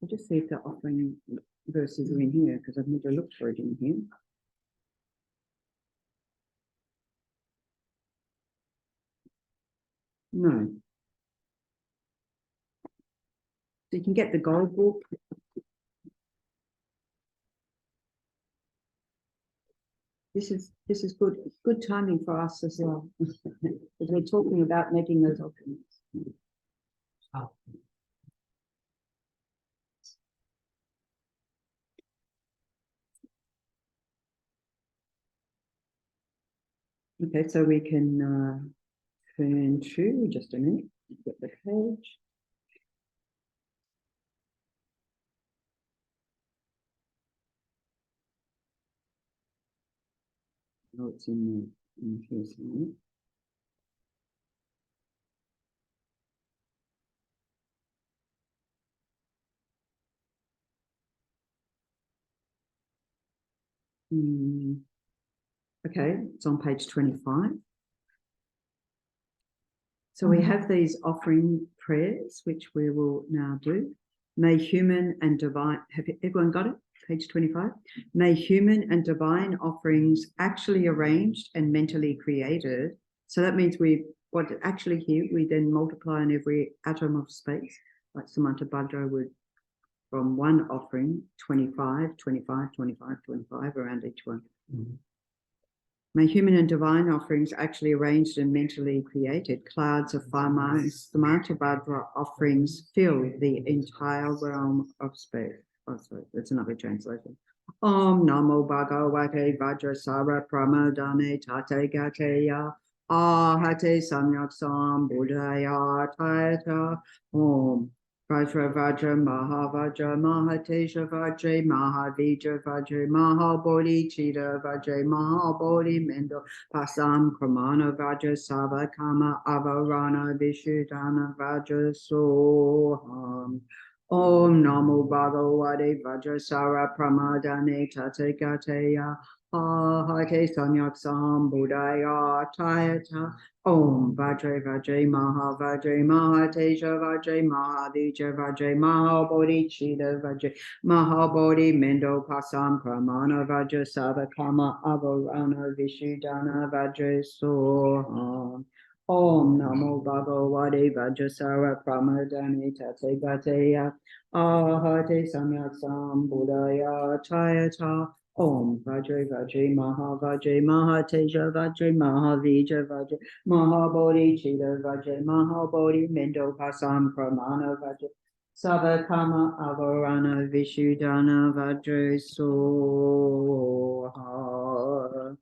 [SPEAKER 1] I'll just see if the offering verses are in here because I've never looked for it in here. No. So you can get the gold book. This is good timing for us as well. Because we're talking about making those offerings.
[SPEAKER 2] Oh.
[SPEAKER 1] Okay, so we can turn to just a minute, get the page. Oh, it's in here somewhere. Okay, it's on page 25. So we have these offering prayers, which we will now do. May human and divine, have everyone got it? Page 25. May human and divine offerings actually arranged and mentally created. So that means what actually here, we then multiply on every atom of space, like Samantha Bhadra would, from one offering, 25, 25, 25, 25, around each one. Mm-hmm. May human and divine offerings actually arranged and mentally created clouds of Samantha Bhadra offerings fill the entire realm of space. Oh, sorry, that's another translation. Om Namo Bhagavate Vajrasara Pramadane Tate Gateya Ahate Samyak Sam Buddhaya Tata Om. Vajra Vajra Mahavajra Mahatesha Vajra Mahavijra Vajra Mahabodhi Chita Vajra Mahabodhi Mendo Pasam Kramana Vajra Savakama Avarana Vishudana Vajra Soham Om Namo Bhagavate Vajra Sara Pramadane Tatekateya Ahate Samyaksam Buddhaya Tayata Om Vajra Vajra Maha Vajra Mahatesha Vajra Mahavijra Vajra Mahabodhi Chita Vajra Mahabodhi Mendo Pasam Kramana Vajra Savakama Avarana Vishudana Vajra Soham Om Namo Bhagavate Vajrasara Pramadane Tate Gateya Ahate Samyaksam Buddhaya Tayata Om Vajra Vajra Maha Vajra Mahateja Vajra Mahavijra Vajra Mahabodhi Chita Vajra Mahabodhi Mendo Pasam Pramana Vajra Savakama Avarana Vishudana Vajra Soha.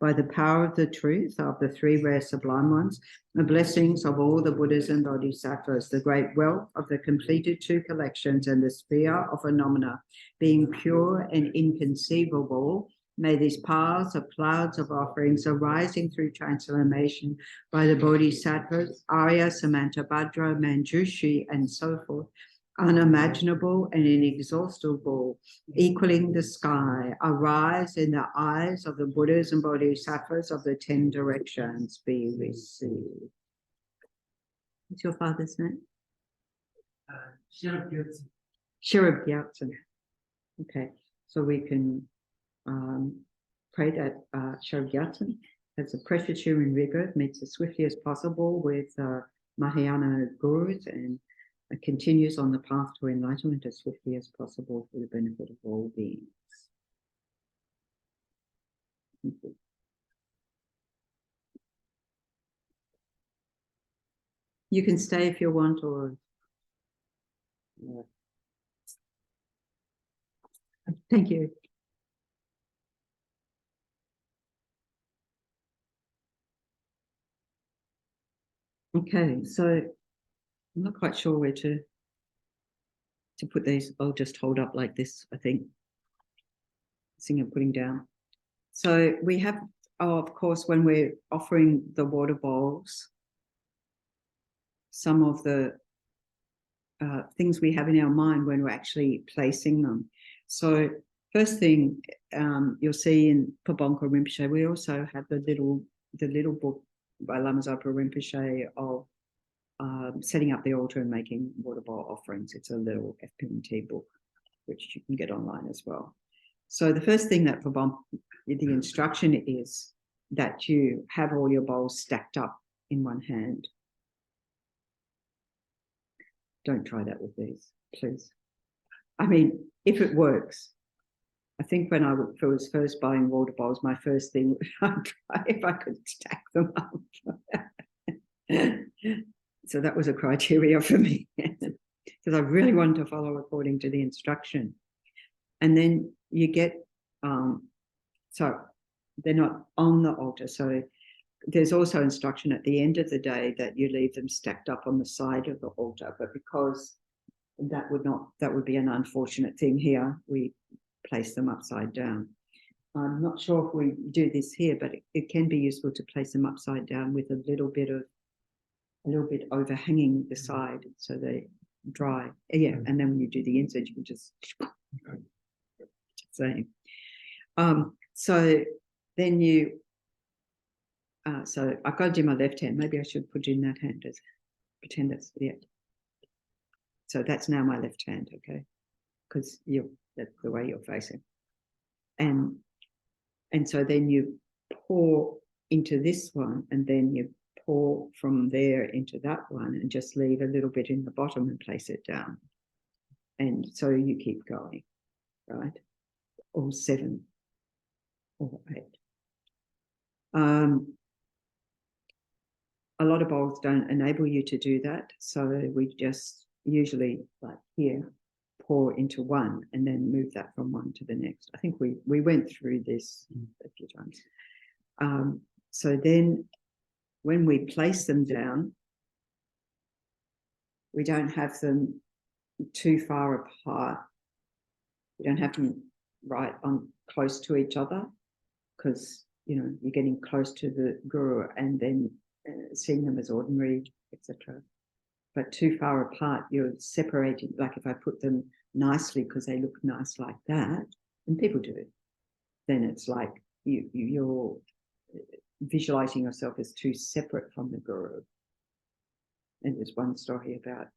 [SPEAKER 1] By the power of the truth of the three rare sublime ones, the blessings of all the Buddhas and Bodhisattvas, the great wealth of the completed two collections, and the sphere of phenomena being pure and inconceivable, may these piles of clouds of offerings arising through transformation by the Bodhisattvas, Arya, Samantabhadra, Manjushri, and so forth, unimaginable and inexhaustible, equaling the sky, arise in the eyes of the Buddhas and Bodhisattvas of the 10 directions, be received. What's your father's name? Shirab Gyatsen. Okay, so we can pray that Shirab Gyatsen has a precious human rigor, meets as swiftly as possible with Mahayana gurus, and continues on the path to enlightenment as swiftly as possible for the benefit of all beings. Thank you. You can stay if you want, or thank you. Okay, so I'm not quite sure where to put these. I'll just hold up like this, I think. Seeing I'm putting down. So we have, of course, when we're offering the water bowls, some of the things we have in our mind when we're actually placing them. So first thing you'll see in Pabonka Rinpoche, we also have the little book by Lama Zopa Rinpoche of setting up the altar and making water bowl offerings. It's a little FPMT book, which you can get online as well. So the first thing that Pabonka, the instruction is that you have all your bowls stacked up in one hand. Don't try that with these, please. I mean, if it works. I think when I was first buying water bowls, my first thing I'd try if I could stack them up. So that was a criteria for me, because I really wanted to follow according to the instruction. And then you get, so they're not on the altar. So there's also instruction at the end of the day that you leave them stacked up on the side of the altar, but because that would be an unfortunate thing here, we place them upside down. I'm not sure if we do this here, but it can be useful to place them upside down with a little bit overhanging the side so they dry. Yeah, and then when you do the insert, you can just say. So then you. So I've got to do my left hand. Maybe I should put in that hand as pretend that's it. So that's now my left hand, okay? Because that's the way you're facing. And so then you pour into this one, and then you pour from there into that one, and just leave a little bit in the bottom and place it down. And so you keep going, right? Or 7 or 8. A lot of bowls don't enable you to do that, so we just usually, like here, pour into one and then move that from one to the next. I think we went through this a few times. So then when we place them down, we don't have them too far apart. You don't have them right on close to each other, because you're getting close to the guru and then seeing them as ordinary, etc. But too far apart, you're separating. Like if I put them nicely because they look nice like that, and people do it, then it's like you're visualizing yourself as too separate from the guru. And there's one story about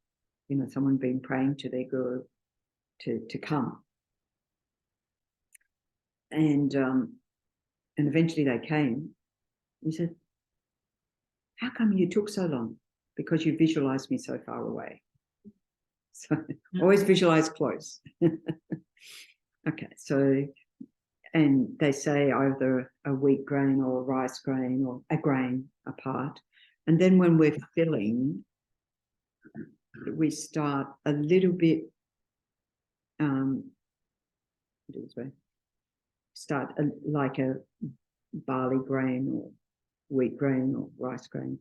[SPEAKER 1] someone being praying to their guru to come, and eventually they came. He said, "How come you took so long?" "Because you visualized me so far away." So always visualize close. Okay, so, and they say either a wheat grain or a rice grain or a grain apart. And then when we're filling, we start a little bit, like a barley grain or wheat grain or rice grain,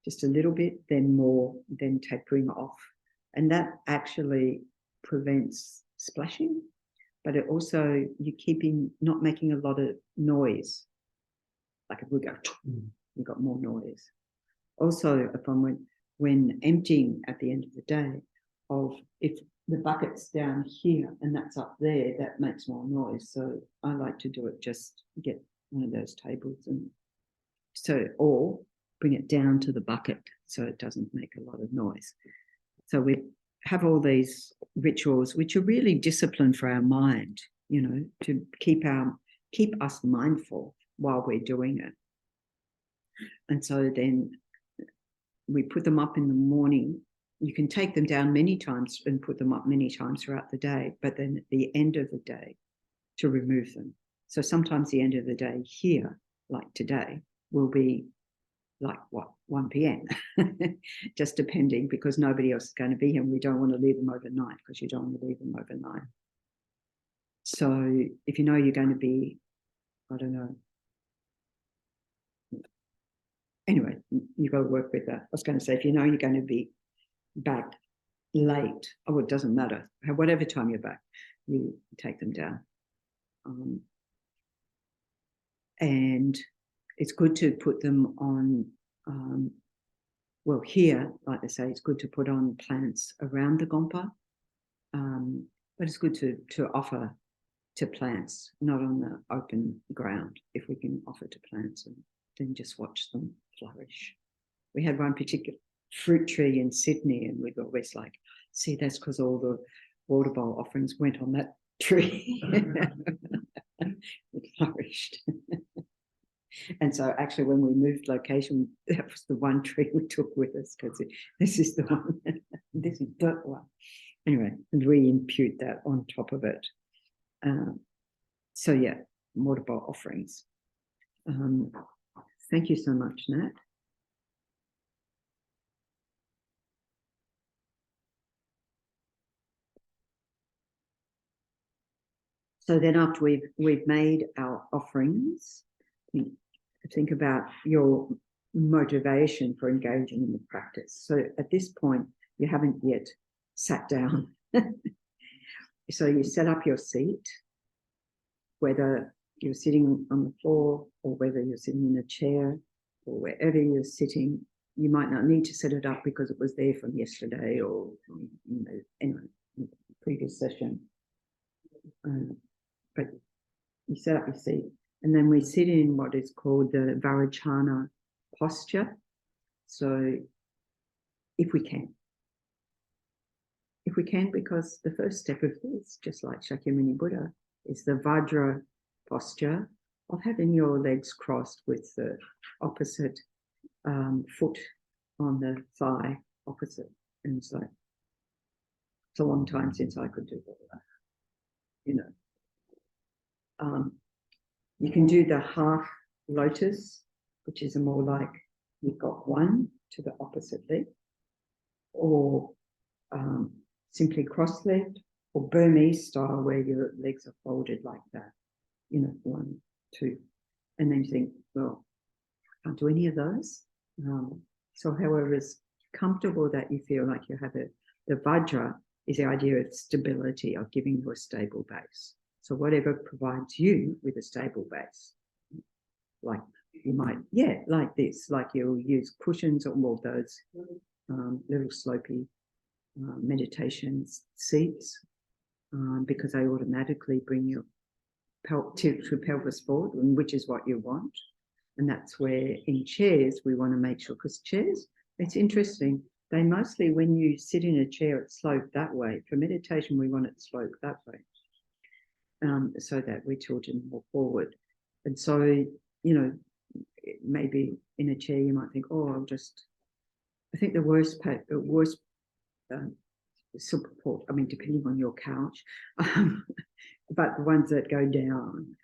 [SPEAKER 1] just a little bit, then more, then tapering off. And that actually prevents splashing, but it also, you're not making a lot of noise. Like if we go, you've got more noise. Also, when emptying at the end of the day, if the bucket's down here and that's up there, that makes more noise. So I like to do it, just get one of those tables, and or bring it down to the bucket so it doesn't make a lot of noise. So we have all these rituals which are really discipline for our mind, to keep us mindful while we're doing it. And so then we put them up in the morning. You can take them down many times and put them up many times throughout the day, but then at the end of the day to remove them. So sometimes the end of the day here, like today, will be like 1 p.m. just depending, because nobody else is going to be here, and we don't want to leave them overnight, because you don't want to leave them overnight. So if you're going to be, I don't know, anyway, you got to work with that. I was going to say, if you're going to be back late, it doesn't matter, whatever time you're back, you take them down. And it's good to put them on, here, like they say, it's good to put on plants around the gompa, but it's good to offer to plants, not on the open ground, if we can offer to plants, and then just watch them flourish. We had one particular fruit tree in Sydney, and we'd always like, see, that's because all the water bowl offerings went on that tree. It flourished. And so actually when we moved location, that was the one tree we took with us, because this is the one, this is the one. Anyway, and we impute that on top of it. So yeah, water bowl offerings. Thank you so much, Nat. So then after we've made our offerings, think about your motivation for engaging in the practice. So at this point, you haven't yet sat down. So you set up your seat, whether you're sitting on the floor or whether you're sitting in a chair or wherever you're sitting. You might not need to set it up because it was there from yesterday or anyway, previous session. But you set up your seat, and then we sit in what is called the Vajrayana posture. So if we can, because the first step of this, just like Shakyamuni Buddha, is the Vajra posture of having your legs crossed with the opposite foot on the thigh opposite. And it's like, it's a long time since I could do that, You can do the half lotus, which is a more like you've got one to the opposite leg, or simply cross-legged, or Burmese style where your legs are folded like that, 1, 2. And then you think, well, I can't do any of those. So however is comfortable that you feel like you have the Vajra, is the idea of stability, of giving you a stable base. So whatever provides you with a stable base, like you might, like this, like you'll use cushions or more of those little slopey meditation seats, because they automatically bring your tilt your pelvis forward, which is what you want. And that's where in chairs, we want to make sure, because chairs, it's interesting, they mostly, when you sit in a chair, it's sloped that way. For meditation, we want it sloped that way, so that we're tilting more forward. And so, you know, maybe in a chair, you might think, oh, I think the worst support, I mean, depending on your couch, but the ones that go down,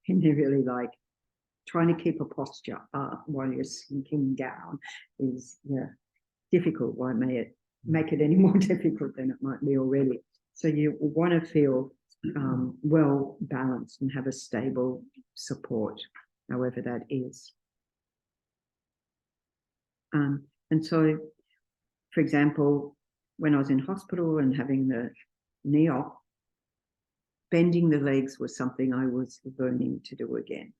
[SPEAKER 1] and they're really like trying to keep a posture up while you're sinking down is difficult. Why make it any more difficult than it might be already? So you want to feel well balanced and have a stable support, however that is. And so, for example, when I was in hospital and having the knee op, bending the legs was something I was learning to do again.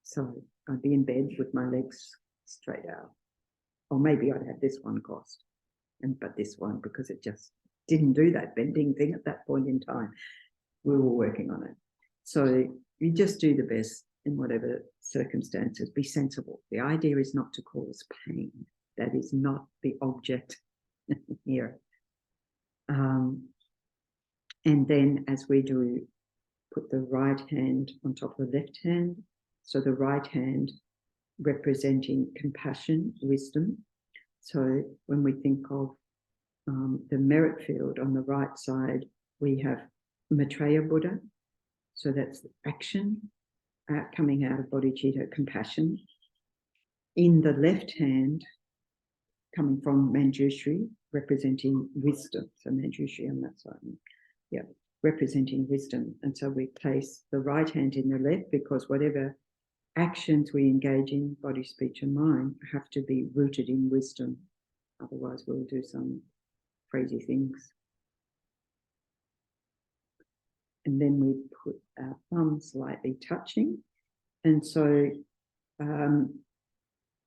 [SPEAKER 1] So I'd be in bed with my legs straight out. Or maybe I'd have this one crossed, but this one, because it just didn't do that bending thing at that point in time. We were working on it. So you just do the best in whatever circumstances. Be sensible. The idea is not to cause pain. That is not the object here. And then as we do, put the right hand on top of the left hand. So the right hand representing compassion, wisdom. So when we think of the merit field on the right side, we have Maitreya Buddha. So that's action, coming out of bodhicitta, compassion. In the left hand, coming from Manjushri, representing wisdom. So Manjushri on that side, representing wisdom. And so we place the right hand in the left, because whatever actions we engage in, body, speech, and mind, have to be rooted in wisdom. Otherwise, we'll do some crazy things. And then we put our thumbs slightly touching. And so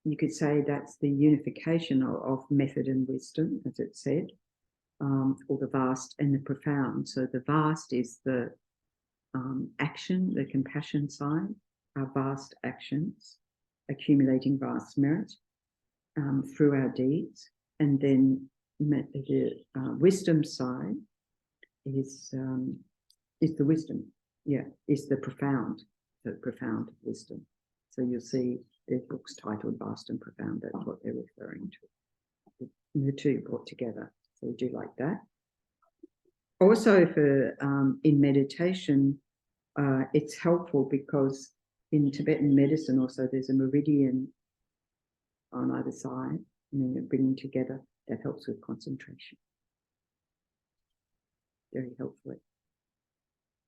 [SPEAKER 1] you could say that's the unification of method and wisdom, as it said, or the vast and the profound. So the vast is the action, the compassion side, our vast actions, accumulating vast merit through our deeds. And then the wisdom side is the wisdom, is the profound wisdom. So you'll see there's books titled Vast and Profound. That's what they're referring to. The two brought together. So we do like that. Also, for in meditation, it's helpful because in Tibetan medicine also there's a meridian on either side, and then you're bringing together. That helps with concentration. Very helpful.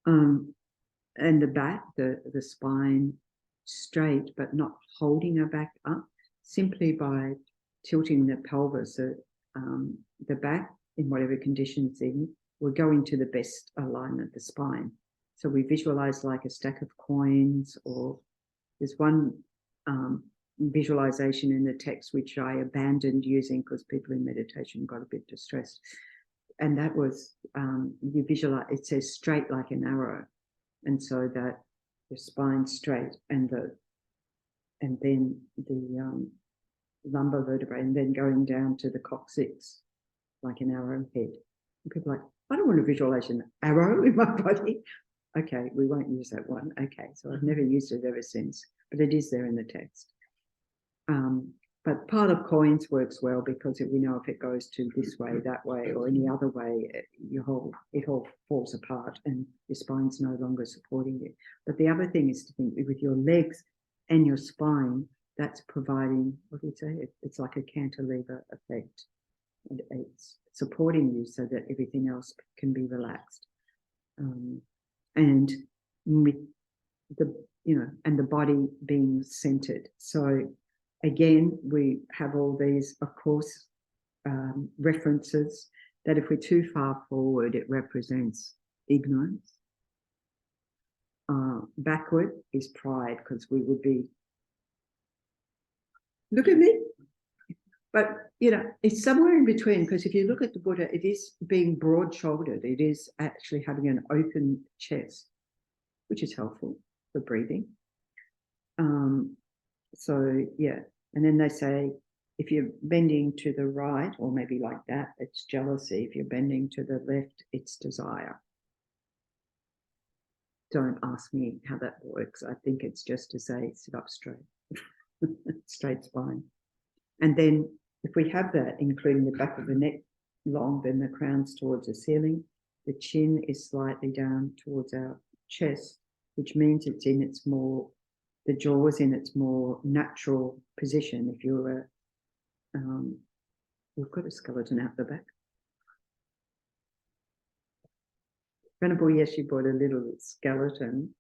[SPEAKER 1] And the back, the spine straight, but not holding our back up, simply by tilting the pelvis. So the back, in whatever condition it's in, will go into the best alignment, the spine. So we visualize like a stack of coins, or there's one visualization in the text which I abandoned using because people in meditation got a bit distressed. And that was, you visualize, it says straight like an arrow. And so that the spine straight, and then the lumbar vertebrae, and then going down to the coccyx like an arrowhead. And people are like, I don't want to visualize an arrow in my body. Okay, we won't use that one. Okay, so I've never used it ever since, but it is there in the text. But pile of coins works well because we know if it goes to this way, that way, or any other way, it all falls apart and your spine's no longer supporting you. But the other thing is to think with your legs and your spine, that's providing, what do you say? It's like a cantilever effect. And it's supporting you so that everything else can be relaxed. And with the, and the body being centered. So again, we have all these, of course, references that if we're too far forward, it represents ignorance. Backward is pride, because we would be, look at me. But, you know, it's somewhere in between, because if you look at the Buddha, it is being broad-shouldered. It is actually having an open chest, which is helpful for breathing. So, yeah. And then they say, if you're bending to the right, or maybe like that, it's jealousy. If you're bending to the left, it's desire. Don't ask me how that works. I think it's just to say, sit up straight, straight spine. And then if we have that, including the back of the neck long, then the crown's towards the ceiling, the chin is slightly down towards our chest, which means it's in its more, the jaw is in its more natural position. If you're we've got a skeleton out the back. Venerable Yeshi bought a little skeleton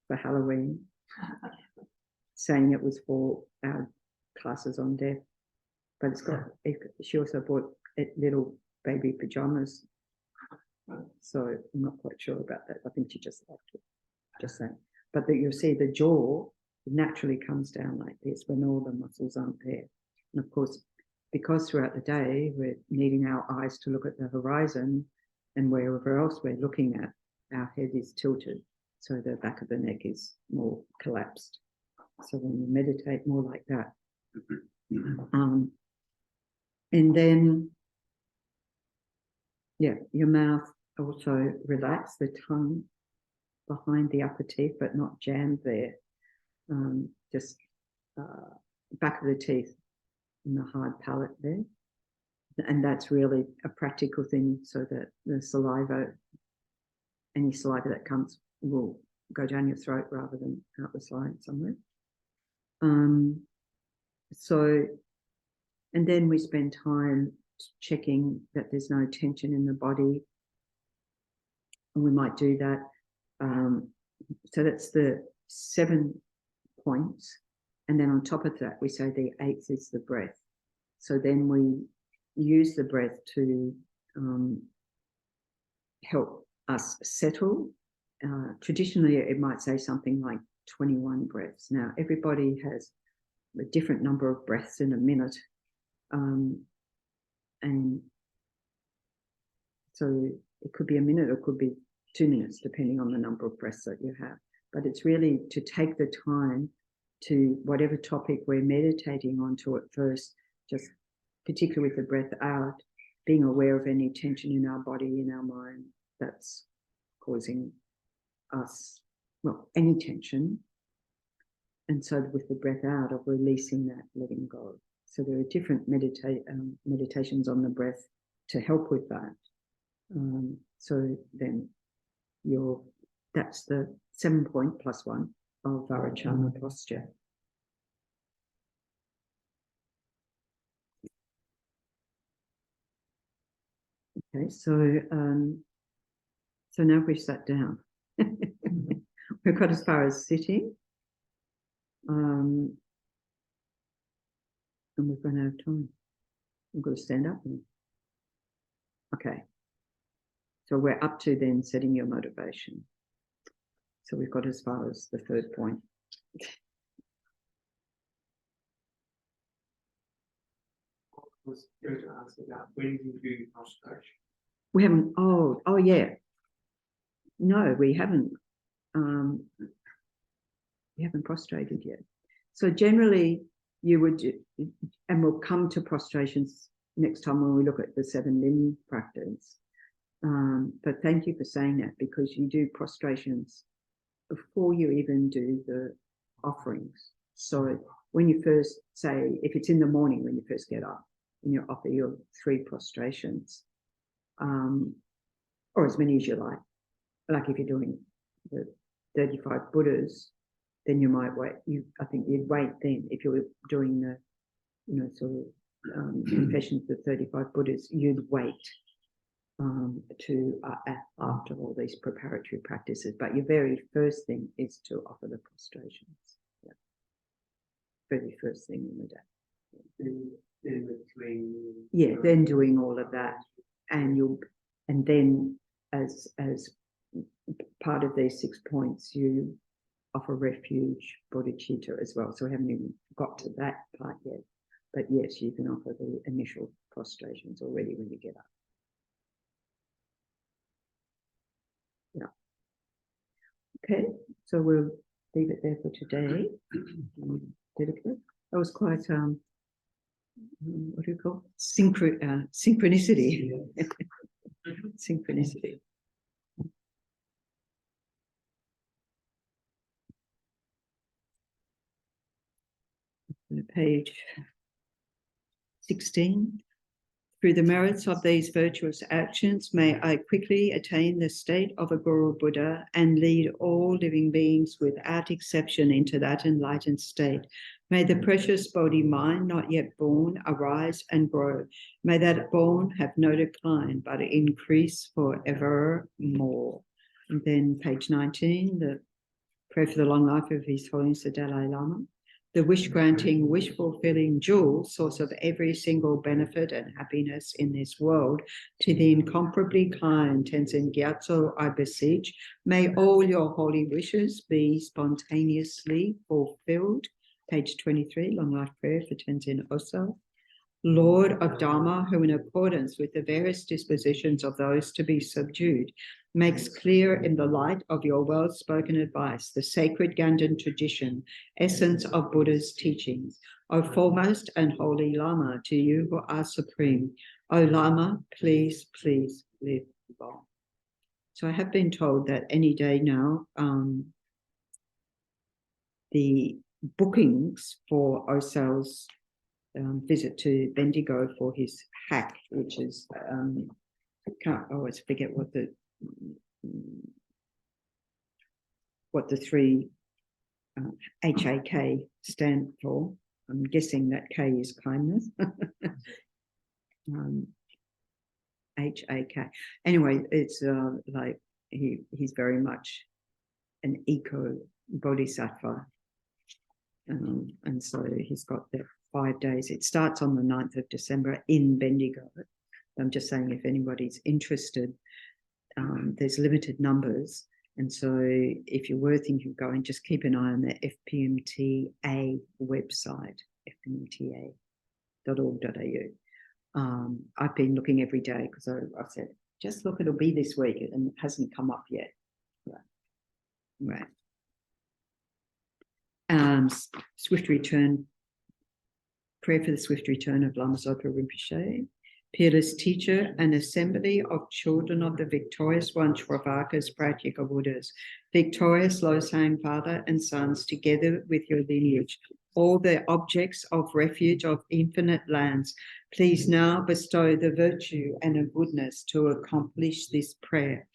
[SPEAKER 1] for Halloween, saying it was for our classes on death. But it's got, she also bought little baby pajamas. So I'm not quite sure about that. I think she just liked it, just saying. But that you'll see the jaw naturally comes down like this when all the muscles aren't there. And of course, because throughout the day, we're needing our eyes to look at the horizon, and wherever else we're looking at, our head is tilted. So the back of the neck is more collapsed. So when you meditate, more like that. And then, yeah, your mouth also relax, the tongue behind the upper teeth, but not jammed there. Just back of the teeth and the hard palate there. And that's really a practical thing, so that the saliva, any saliva that comes, will go down your throat rather than out the side somewhere. So, and then we spend time checking that there's no tension in the body. And we might do that. So that's the 7 points. And then on top of that, we say the 8th is the breath. So then we use the breath to help us settle. Traditionally, it might say something like 21 breaths. Now, everybody has a different number of breaths in a minute. And so it could be a minute or it could be 2 minutes, depending on the number of breaths that you have. But it's really to take the time to whatever topic we're meditating on to at first, just particularly with the breath out, being aware of any tension in our body, in our mind, that's causing us, well, any tension. And so with the breath out, of releasing that, letting go. So there are different meditations on the breath to help with that. So then that's the 7 point plus 1 of Varachana posture. Okay, so now we've sat down. We've got as far as sitting. And we've run out of time. We've got to stand up now. Okay. So we're up to then setting your motivation. So we've got as far as the 3rd point.
[SPEAKER 2] I was going to ask about when you do prostration.
[SPEAKER 1] We haven't, oh yeah. No, we haven't. We haven't prostrated yet. So generally you would, and we'll come to prostrations next time when we look at the 7 limb practice. But thank you for saying that, because you do prostrations before you even do the offerings. So when you first say, if it's in the morning when you first get up and you offer your 3 prostrations, or as many as you like if you're doing the 35 Buddhas, then you might wait. I think you'd wait then. If you were doing the, sort of confessions of 35 Buddhas, you'd wait to after all these preparatory practices. But your very first thing is to offer the prostrations. Yeah. Very first thing in the day.
[SPEAKER 2] In between.
[SPEAKER 1] Yeah, then doing all of that. and then as part of these 6 points, you offer refuge, bodhicitta as well. So we haven't even got to that part yet. But yes, you can offer the initial prostrations already when you get up. Yeah. Okay, so we'll leave it there for today. That was quite what do you call it? Synchronicity. Synchronicity. Page 16. Through the merits of these virtuous actions, may I quickly attain the state of a Guru Buddha and lead all living beings without exception into that enlightened state. May the precious Bodhi mind not yet born arise and grow. May that born have no decline, but increase forevermore. And then page 19, the prayer for the long life of His Holiness the Dalai Lama. The wish-granting, wish-fulfilling jewel, source of every single benefit and happiness in this world, to the incomparably kind Tenzin Gyatso I beseech, may all your holy wishes be spontaneously fulfilled. Page 23, long life prayer for Tenzin Oso. Lord of Dharma, who in accordance with the various dispositions of those to be subdued, makes clear in the light of your well-spoken advice the sacred Ganden tradition, essence of Buddha's teachings. O foremost and holy Lama, to you who are supreme, O Lama, please, please live long. So I have been told that any day now, the bookings for Osal's visit to Bendigo for his hack, which is I can't always forget what the three HAK stand for. I'm guessing that K is kindness. HAK. Anyway, it's like he's very much an eco bodhisattva, and so he's got the 5 days. It starts on the 9th of December in Bendigo. I'm just saying, if anybody's interested, there's limited numbers. And so if you were thinking of going, just keep an eye on the FPMTA website, fpmta.org.au. I've been looking every day because I said, just look, it'll be this week, and it hasn't come up yet. Right. Swift return, prayer for the swift return of Lama Zopa Rinpoche. Peerless teacher, an assembly of children of the victorious one, Shravakas, Pratyeka Buddhas, victorious Losang father and sons, together with your lineage, all the objects of refuge of infinite lands, please now bestow the virtue and the goodness to accomplish this prayer.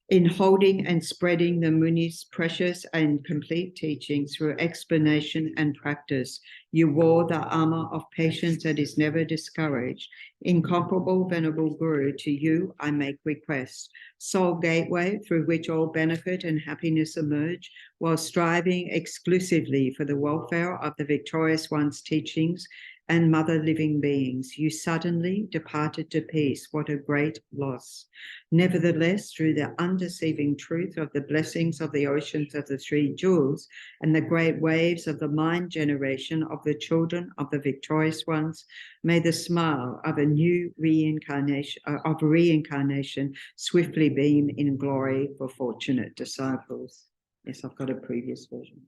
[SPEAKER 1] In holding and spreading the Muni's precious and complete teachings through explanation and practice, you wore the armor of patience that is never discouraged. Incomparable Venerable Guru, to you I make request. Sole gateway through which all benefit and happiness emerge, while striving exclusively for the welfare of the victorious one's teachings and mother living beings, you suddenly departed to peace. What a great loss. Nevertheless, through the undeceiving truth of the blessings of the oceans of the three jewels and the great waves of the mind generation of the children of the victorious ones, may the smile of a new reincarnation swiftly beam in glory for fortunate disciples. Yes, I've got a previous version.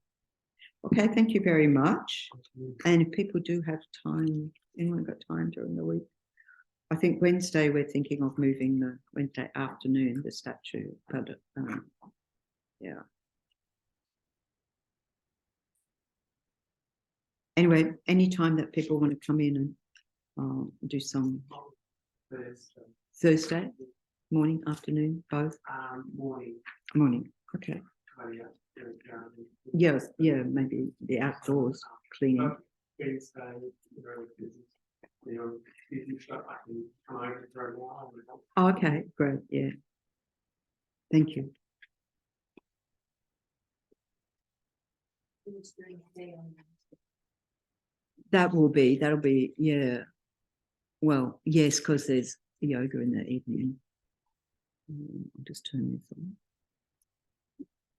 [SPEAKER 1] Okay, thank you very much. And if people do have time, anyone got time during the week? I think Wednesday we're thinking of moving the Wednesday afternoon, the statue, but yeah. Anyway, any time that people want to come in and do some Thursday, morning, afternoon, both? Morning, okay. Yes, yeah, maybe the outdoors cleaning. Oh, okay, great, yeah. Thank you. That'll be, yeah. Well, yes, because there's yoga in the evening. I'll just turn this on.